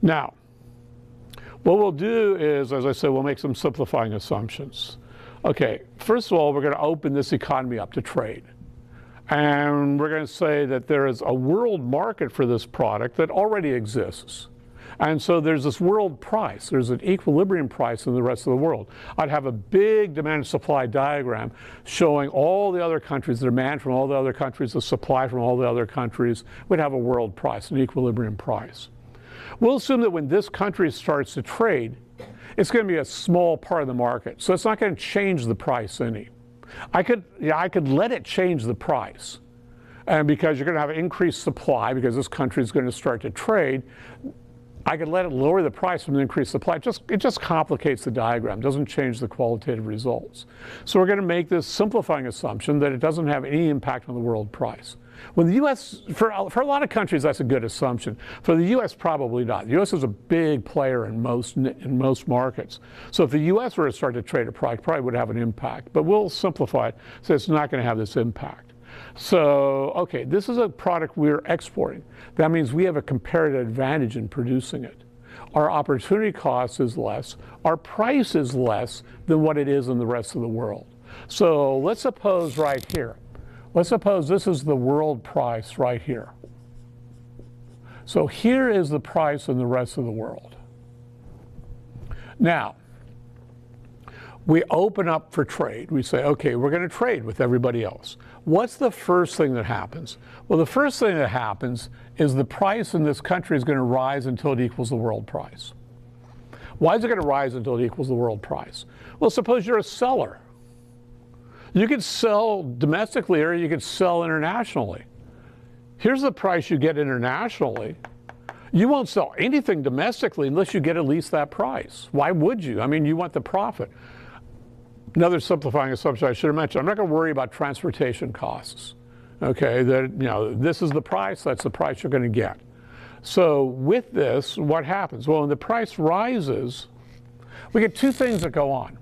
Now, what we'll do is, as I said, we'll make some simplifying assumptions. Okay, first of all, we're going to open this economy up to trade. And we're going to say that there is a world market for this product that already exists. And so there's this world price. There's an equilibrium price in the rest of the world. I'd have a big demand and supply diagram showing all the other countries, the demand from all the other countries, the supply from all the other countries. We'd have a world price, an equilibrium price. We'll assume that when this country starts to trade, it's going to be a small part of the market. So it's not going to change the price any. I could let it change the price. And because you're going to have increased supply, because this country is going to start to trade, I could let it lower the price from the increased supply. It just complicates the diagram, doesn't change the qualitative results. So we're going to make this simplifying assumption that it doesn't have any impact on the world price. When the U.S., for a lot of countries, that's a good assumption. For the U.S., probably not. The U.S. is a big player in most markets. So if the U.S. were to start to trade a product, probably would have an impact. But we'll simplify it so it's not going to have this impact. So, okay, this is a product we're exporting. That means we have a comparative advantage in producing it. Our opportunity cost is less. Our price is less than what it is in the rest of the world. So let's suppose right here. Let's suppose this is the world price right here. So here is the price in the rest of the world. Now, we open up for trade. We say, okay, we're going to trade with everybody else. What's the first thing that happens? Well, the first thing that happens is the price in this country is going to rise until it equals the world price. Why is it going to rise until it equals the world price? Well, suppose you're a seller. You could sell domestically or you could sell internationally. Here's the price you get internationally. You won't sell anything domestically unless you get at least that price. Why would you? I mean, you want the profit. Another simplifying assumption I should have mentioned, I'm not going to worry about transportation costs. Okay, this is the price, that's the price you're going to get. So with this, what happens? Well, when the price rises, we get two things that go on.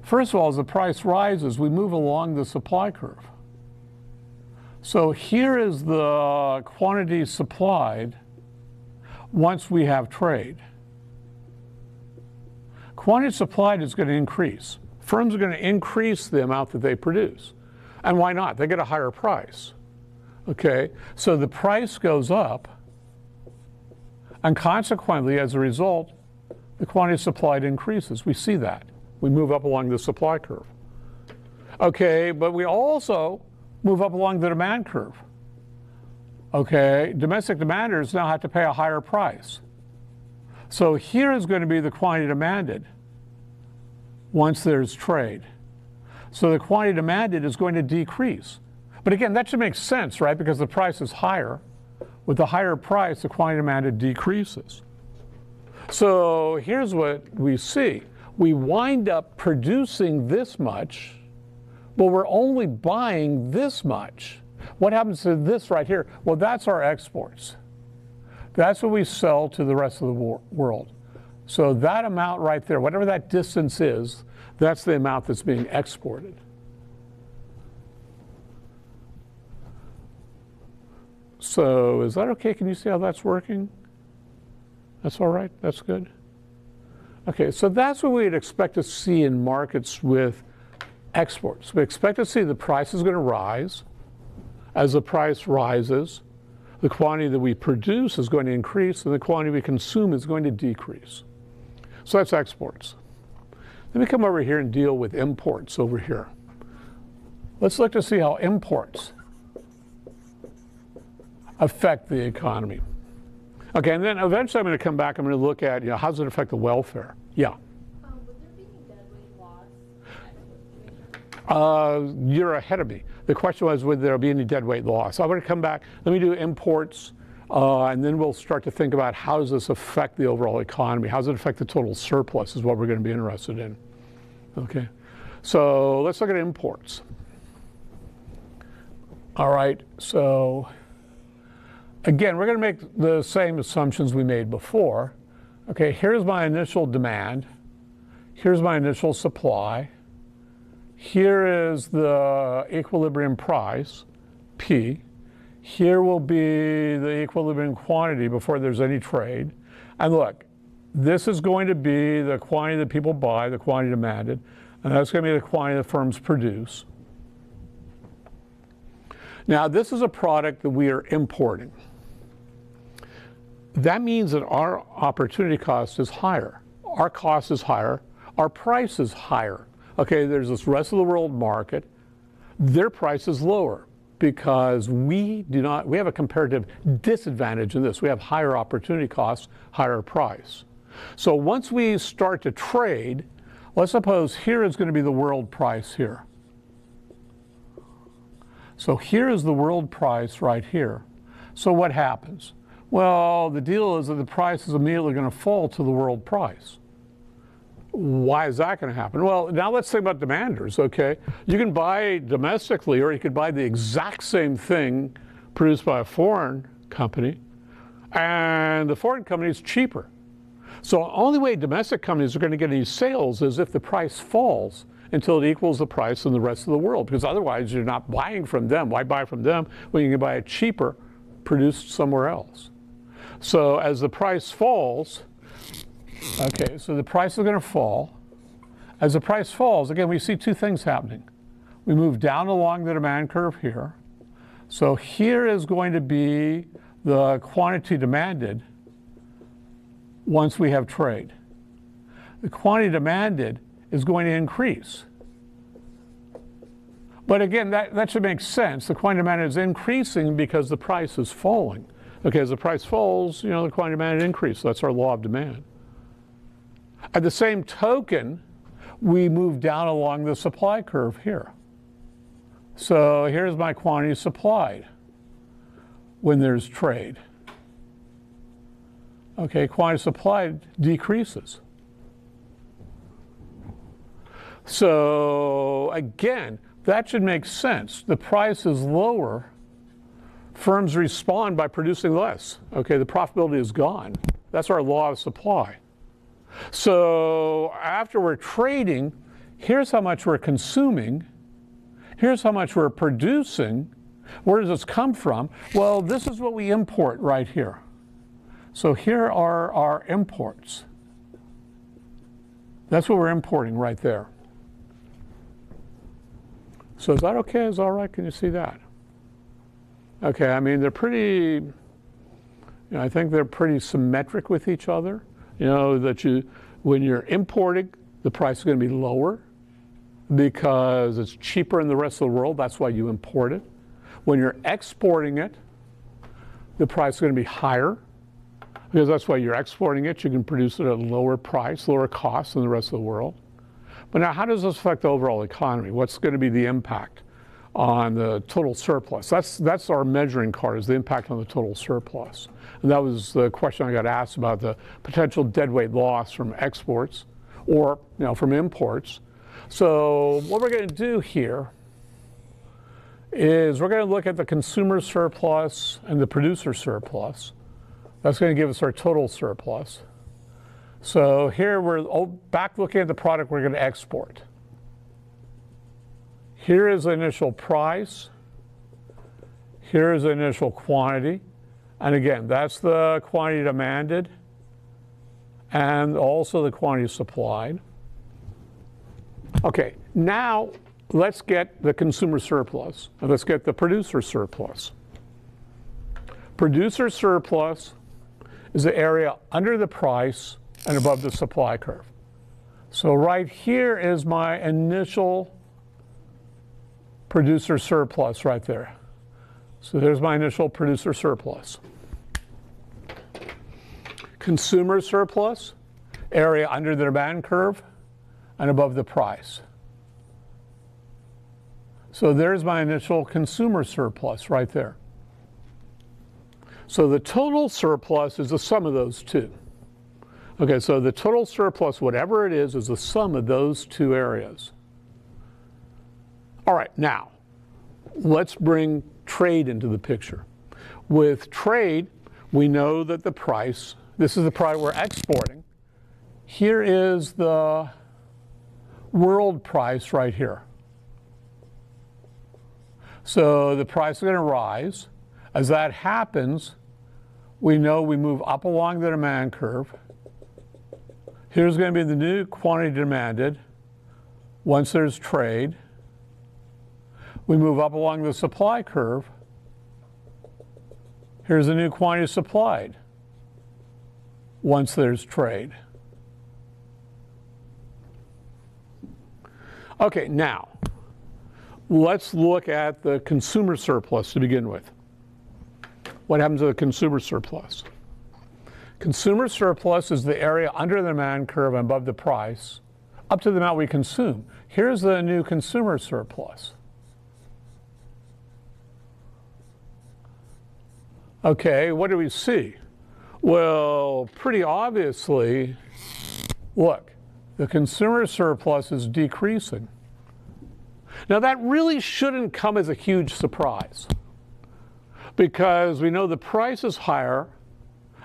First of all, as the price rises, we move along the supply curve. So here is the quantity supplied once we have trade. Quantity supplied is going to increase. Firms are going to increase the amount that they produce. And why not? They get a higher price. Okay, so the price goes up, and consequently, as a result, the quantity supplied increases. We see that. We move up along the supply curve. Okay, but we also move up along the demand curve. Okay, domestic demanders now have to pay a higher price. So here is going to be the quantity demanded once there's trade. So the quantity demanded is going to decrease. But again, that should make sense, right? Because the price is higher. With the higher price, the quantity demanded decreases. So here's what we see. We wind up producing this much, but we're only buying this much. What happens to this right here? Well, that's our exports. That's what we sell to the rest of the world. So that amount right there, whatever that distance is, that's the amount that's being exported. So is that okay? Can you see how that's working? That's all right? That's good? Okay, so that's what we'd expect to see in markets with exports. We expect to see the price is going to rise. As the price rises, the quantity that we produce is going to increase, and the quantity we consume is going to decrease. So that's exports. Let me come over here and deal with imports over here. Let's look to see how imports affect the economy. Okay, and then eventually I'm going to come back, I'm going to look at, how does it affect the welfare? Yeah. Would there be any deadweight loss? You're ahead of me. The question was, would there be any deadweight loss? So I'm going to come back, let me do imports, and then we'll start to think about how does this affect the overall economy? How does it affect the total surplus is what we're going to be interested in. Okay, so let's look at imports. All right, so again, we're going to make the same assumptions we made before. Okay, here's my initial demand. Here's my initial supply. Here is the equilibrium price, P. Here will be the equilibrium quantity before there's any trade. And look, this is going to be the quantity that people buy, the quantity demanded, and that's going to be the quantity that firms produce. Now, this is a product that we are importing. That means that our opportunity cost is higher. Our cost is higher. Our price is higher. Okay, there's this rest of the world market. Their price is lower because we have a comparative disadvantage in this. We have higher opportunity costs, higher price. So once we start to trade, let's suppose here is going to be the world price here. So here is the world price right here. So what happens? Well, the deal is that the price is immediately going to fall to the world price. Why is that going to happen? Well, now let's think about demanders, okay? You can buy domestically, or you could buy the exact same thing produced by a foreign company, and the foreign company is cheaper. So the only way domestic companies are going to get any sales is if the price falls until it equals the price in the rest of the world, because otherwise you're not buying from them. Why buy from them when you can buy it cheaper produced somewhere else? So as the price falls, okay, so the price is going to fall. As the price falls, again, we see two things happening. We move down along the demand curve here. So here is going to be the quantity demanded once we have trade. The quantity demanded is going to increase. But again, that should make sense. The quantity demanded is increasing because the price is falling. Okay, as the price falls, the quantity demanded increases. That's our law of demand. At the same token, we move down along the supply curve here. So here's my quantity supplied when there's trade. Okay, quantity supplied decreases. So again, that should make sense. The price is lower. Firms respond by producing less. Okay, the profitability is gone. That's our law of supply. So after we're trading, here's how much we're consuming. Here's how much we're producing. Where does this come from? Well, this is what we import right here. So here are our imports. That's what we're importing right there. So is that okay? Is that all right? Can you see that? Okay, I mean, they're pretty, I think they're pretty symmetric with each other. That when you're importing, the price is going to be lower because it's cheaper in the rest of the world. That's why you import it. When you're exporting it, the price is going to be higher because that's why you're exporting it. You can produce it at a lower price, lower cost than the rest of the world. But now, how does this affect the overall economy? What's going to be the impact on the total surplus? That's our measuring card, is the impact on the total surplus. And that was the question I got asked about the potential deadweight loss from exports or from imports. So what we're going to do here is we're going to look at the consumer surplus and the producer surplus. That's going to give us our total surplus. So here we're back looking at the product we're going to export. Here is the initial price. Here is the initial quantity. And again, that's the quantity demanded and also the quantity supplied. Okay, now let's get the consumer surplus and let's get the producer surplus. Producer surplus is the area under the price and above the supply curve. So right here is my initial producer surplus right there. So there's my initial producer surplus. Consumer surplus, area under the demand curve and above the price. So there's my initial consumer surplus right there. So the total surplus is the sum of those two. Okay, so the total surplus, whatever it is the sum of those two areas. All right, now, let's bring trade into the picture. With trade, we know that the price, this is the price we're exporting. Here is the world price right here. So the price is going to rise. As that happens, we know we move up along the demand curve. Here's going to be the new quantity demanded once there's trade. We move up along the supply curve. Here's the new quantity supplied once there's trade. Okay, now let's look at the consumer surplus to begin with. What happens to the consumer surplus? Consumer surplus is the area under the demand curve and above the price, up to the amount we consume. Here's the new consumer surplus. Okay, what do we see? Well, pretty obviously, look, the consumer surplus is decreasing. Now that really shouldn't come as a huge surprise, because we know the price is higher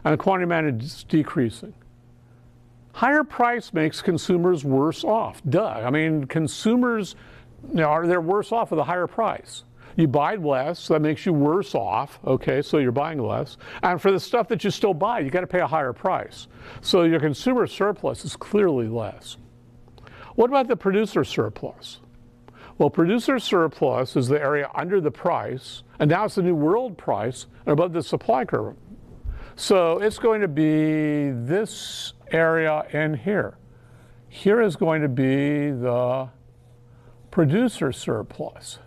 and the quantity demanded is decreasing. Higher price makes consumers worse off. Duh. I mean, consumers, they're worse off with a higher price. You buy less, that makes you worse off. Okay, so you're buying less. And for the stuff that you still buy, you got to pay a higher price. So your consumer surplus is clearly less. What about the producer surplus? Well, producer surplus is the area under the price, and now it's the new world price and above the supply curve. So it's going to be this area in here. Here is going to be the producer surplus.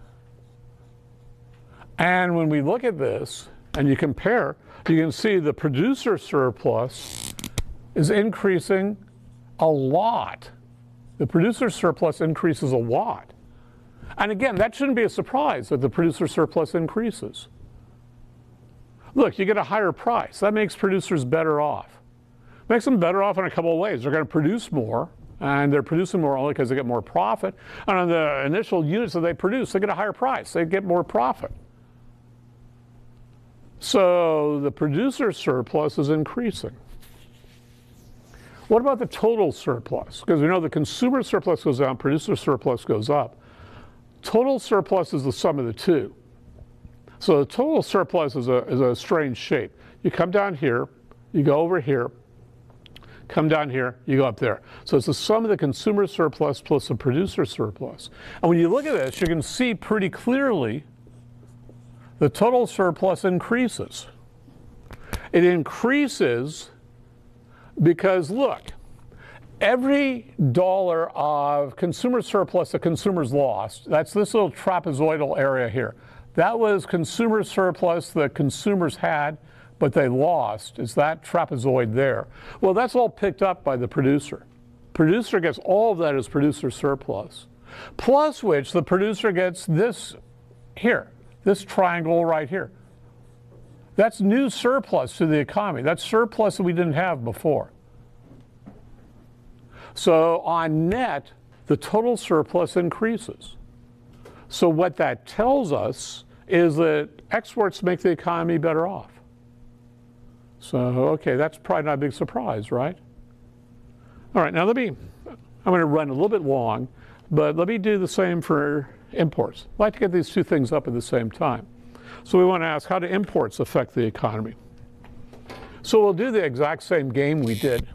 And when we look at this and you compare, you can see the producer surplus is increasing a lot. The producer surplus increases a lot. And again, that shouldn't be a surprise that the producer surplus increases. Look, you get a higher price. That makes producers better off. Makes them better off in a couple of ways. They're going to produce more, and they're producing more only because they get more profit. And on the initial units that they produce, they get a higher price. They get more profit. So the producer surplus is increasing. What about the total surplus? Because we know the consumer surplus goes down, producer surplus goes up. Total surplus is the sum of the two. So the total surplus is a strange shape. You come down here, you go over here, come down here, you go up there. So it's the sum of the consumer surplus plus the producer surplus. And when you look at this, you can see pretty clearly the total surplus increases. It increases because, look, every dollar of consumer surplus that consumers lost, that's this little trapezoidal area here. That was consumer surplus that consumers had, but they lost. It's that trapezoid there. Well, that's all picked up by the producer. Producer gets all of that as producer surplus, plus which the producer gets this here, this triangle right here. That's new surplus to the economy. That's surplus that we didn't have before. So on net, the total surplus increases. So what that tells us is that exports make the economy better off. So, okay, that's probably not a big surprise, right? All right, now I'm going to run a little bit long, but let me do the same for imports. I'd like to get these two things up at the same time. So we want to ask, how do imports affect the economy? So we'll do the exact same game we did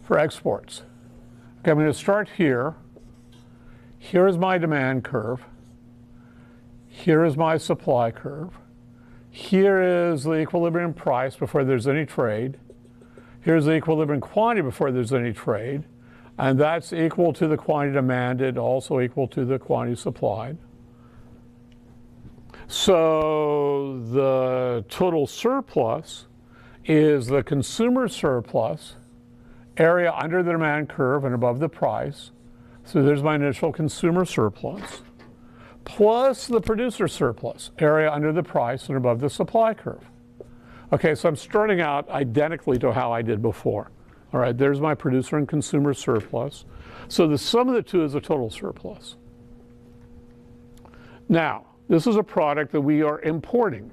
for exports. Okay, I'm going to start here. Here is my demand curve. Here is my supply curve. Here is the equilibrium price before there's any trade. Here's the equilibrium quantity before there's any trade. And that's equal to the quantity demanded, also equal to the quantity supplied. So the total surplus is the consumer surplus, area under the demand curve and above the price. So there's my initial consumer surplus, plus the producer surplus, area under the price and above the supply curve. Okay, so I'm starting out identically to how I did before. All right, there's my producer and consumer surplus. So the sum of the two is the total surplus. Now, this is a product that we are importing.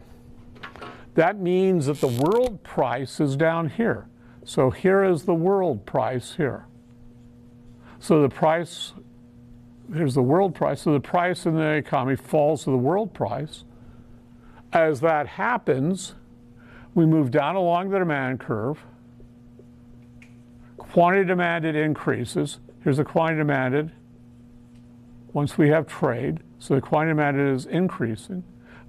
That means that the world price is down here. So here is the world price here. So the price, here's the world price. So the price in the economy falls to the world price. As that happens, we move down along the demand curve. Quantity demanded increases. Here's the quantity demanded once we have trade. So the quantity demanded is increasing.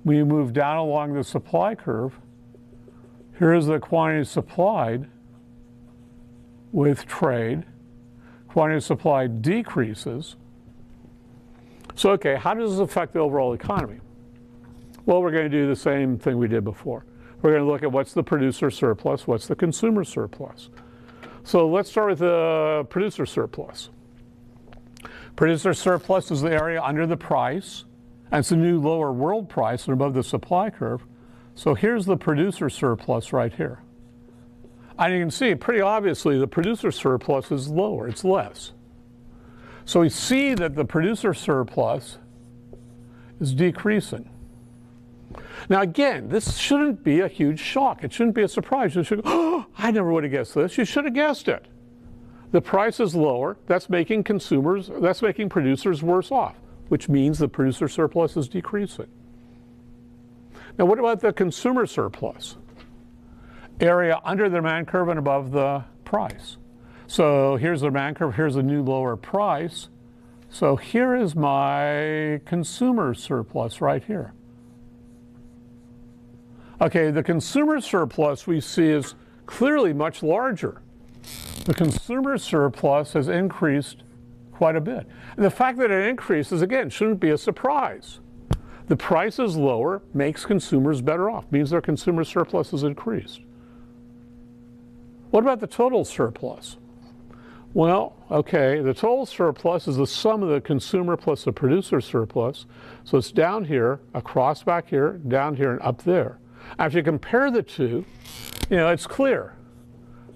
We move down along the supply curve. Here is the quantity supplied with trade. Quantity supplied decreases. So, okay, how does this affect the overall economy? Well, we're going to do the same thing we did before. We're going to look at what's the producer surplus, what's the consumer surplus. So let's start with the producer surplus. Producer surplus is the area under the price, and it's the new lower world price and above the supply curve. So here's the producer surplus right here. And you can see pretty obviously the producer surplus is lower, it's less. So we see that the producer surplus is decreasing. Now again, this shouldn't be a huge shock. It shouldn't be a surprise. You should go, oh, I never would have guessed this. You should have guessed it. The price is lower. That's making producers worse off, which means the producer surplus is decreasing. Now what about the consumer surplus? Area under the demand curve and above the price. So here's the demand curve, here's the new lower price. So here is my consumer surplus right here. Okay, the consumer surplus we see is clearly much larger. The consumer surplus has increased quite a bit. And the fact that it increases, again, shouldn't be a surprise. The price is lower, makes consumers better off, means their consumer surplus has increased. What about the total surplus? Well, okay, the total surplus is the sum of the consumer plus the producer surplus. So it's down here, across back here, down here, and up there. After you compare the two, it's clear.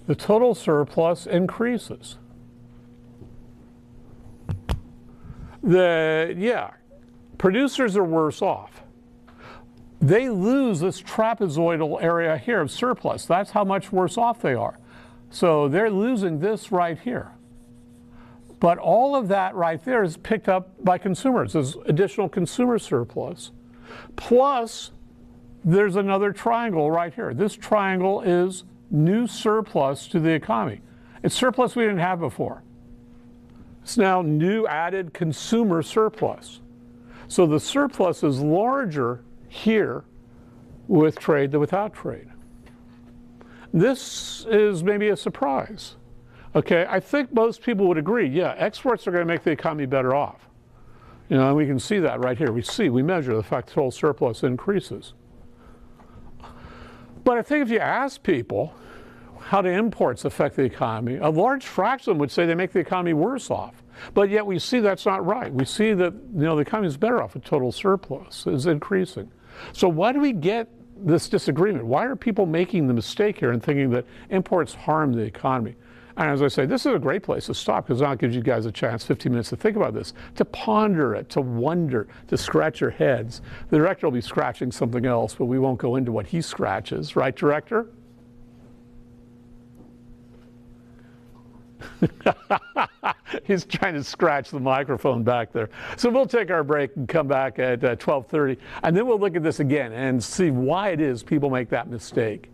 The total surplus increases. Producers are worse off. They lose this trapezoidal area here of surplus. That's how much worse off they are. So they're losing this right here. But all of that right there is picked up by consumers. There's additional consumer surplus. Plus, there's another triangle right here. This triangle is new surplus to the economy. It's surplus we didn't have before. It's now new added consumer surplus. So the surplus is larger here with trade than without trade. This is maybe a surprise. Okay, I think most people would agree, yeah, exports are going to make the economy better off. And we can see that right here. We measure the fact that total surplus increases. But I think if you ask people how do imports affect the economy, a large fraction of them would say they make the economy worse off. But yet we see that's not right. We see that the economy is better off with total surplus is increasing. So why do we get this disagreement? Why are people making the mistake here and thinking that imports harm the economy? And as I say, this is a great place to stop because now it gives you guys a chance, 15 minutes to think about this, to ponder it, to wonder, to scratch your heads. The director will be scratching something else, but we won't go into what he scratches. Right, director? He's trying to scratch the microphone back there. So we'll take our break and come back at 12:30, and then we'll look at this again and see why it is people make that mistake.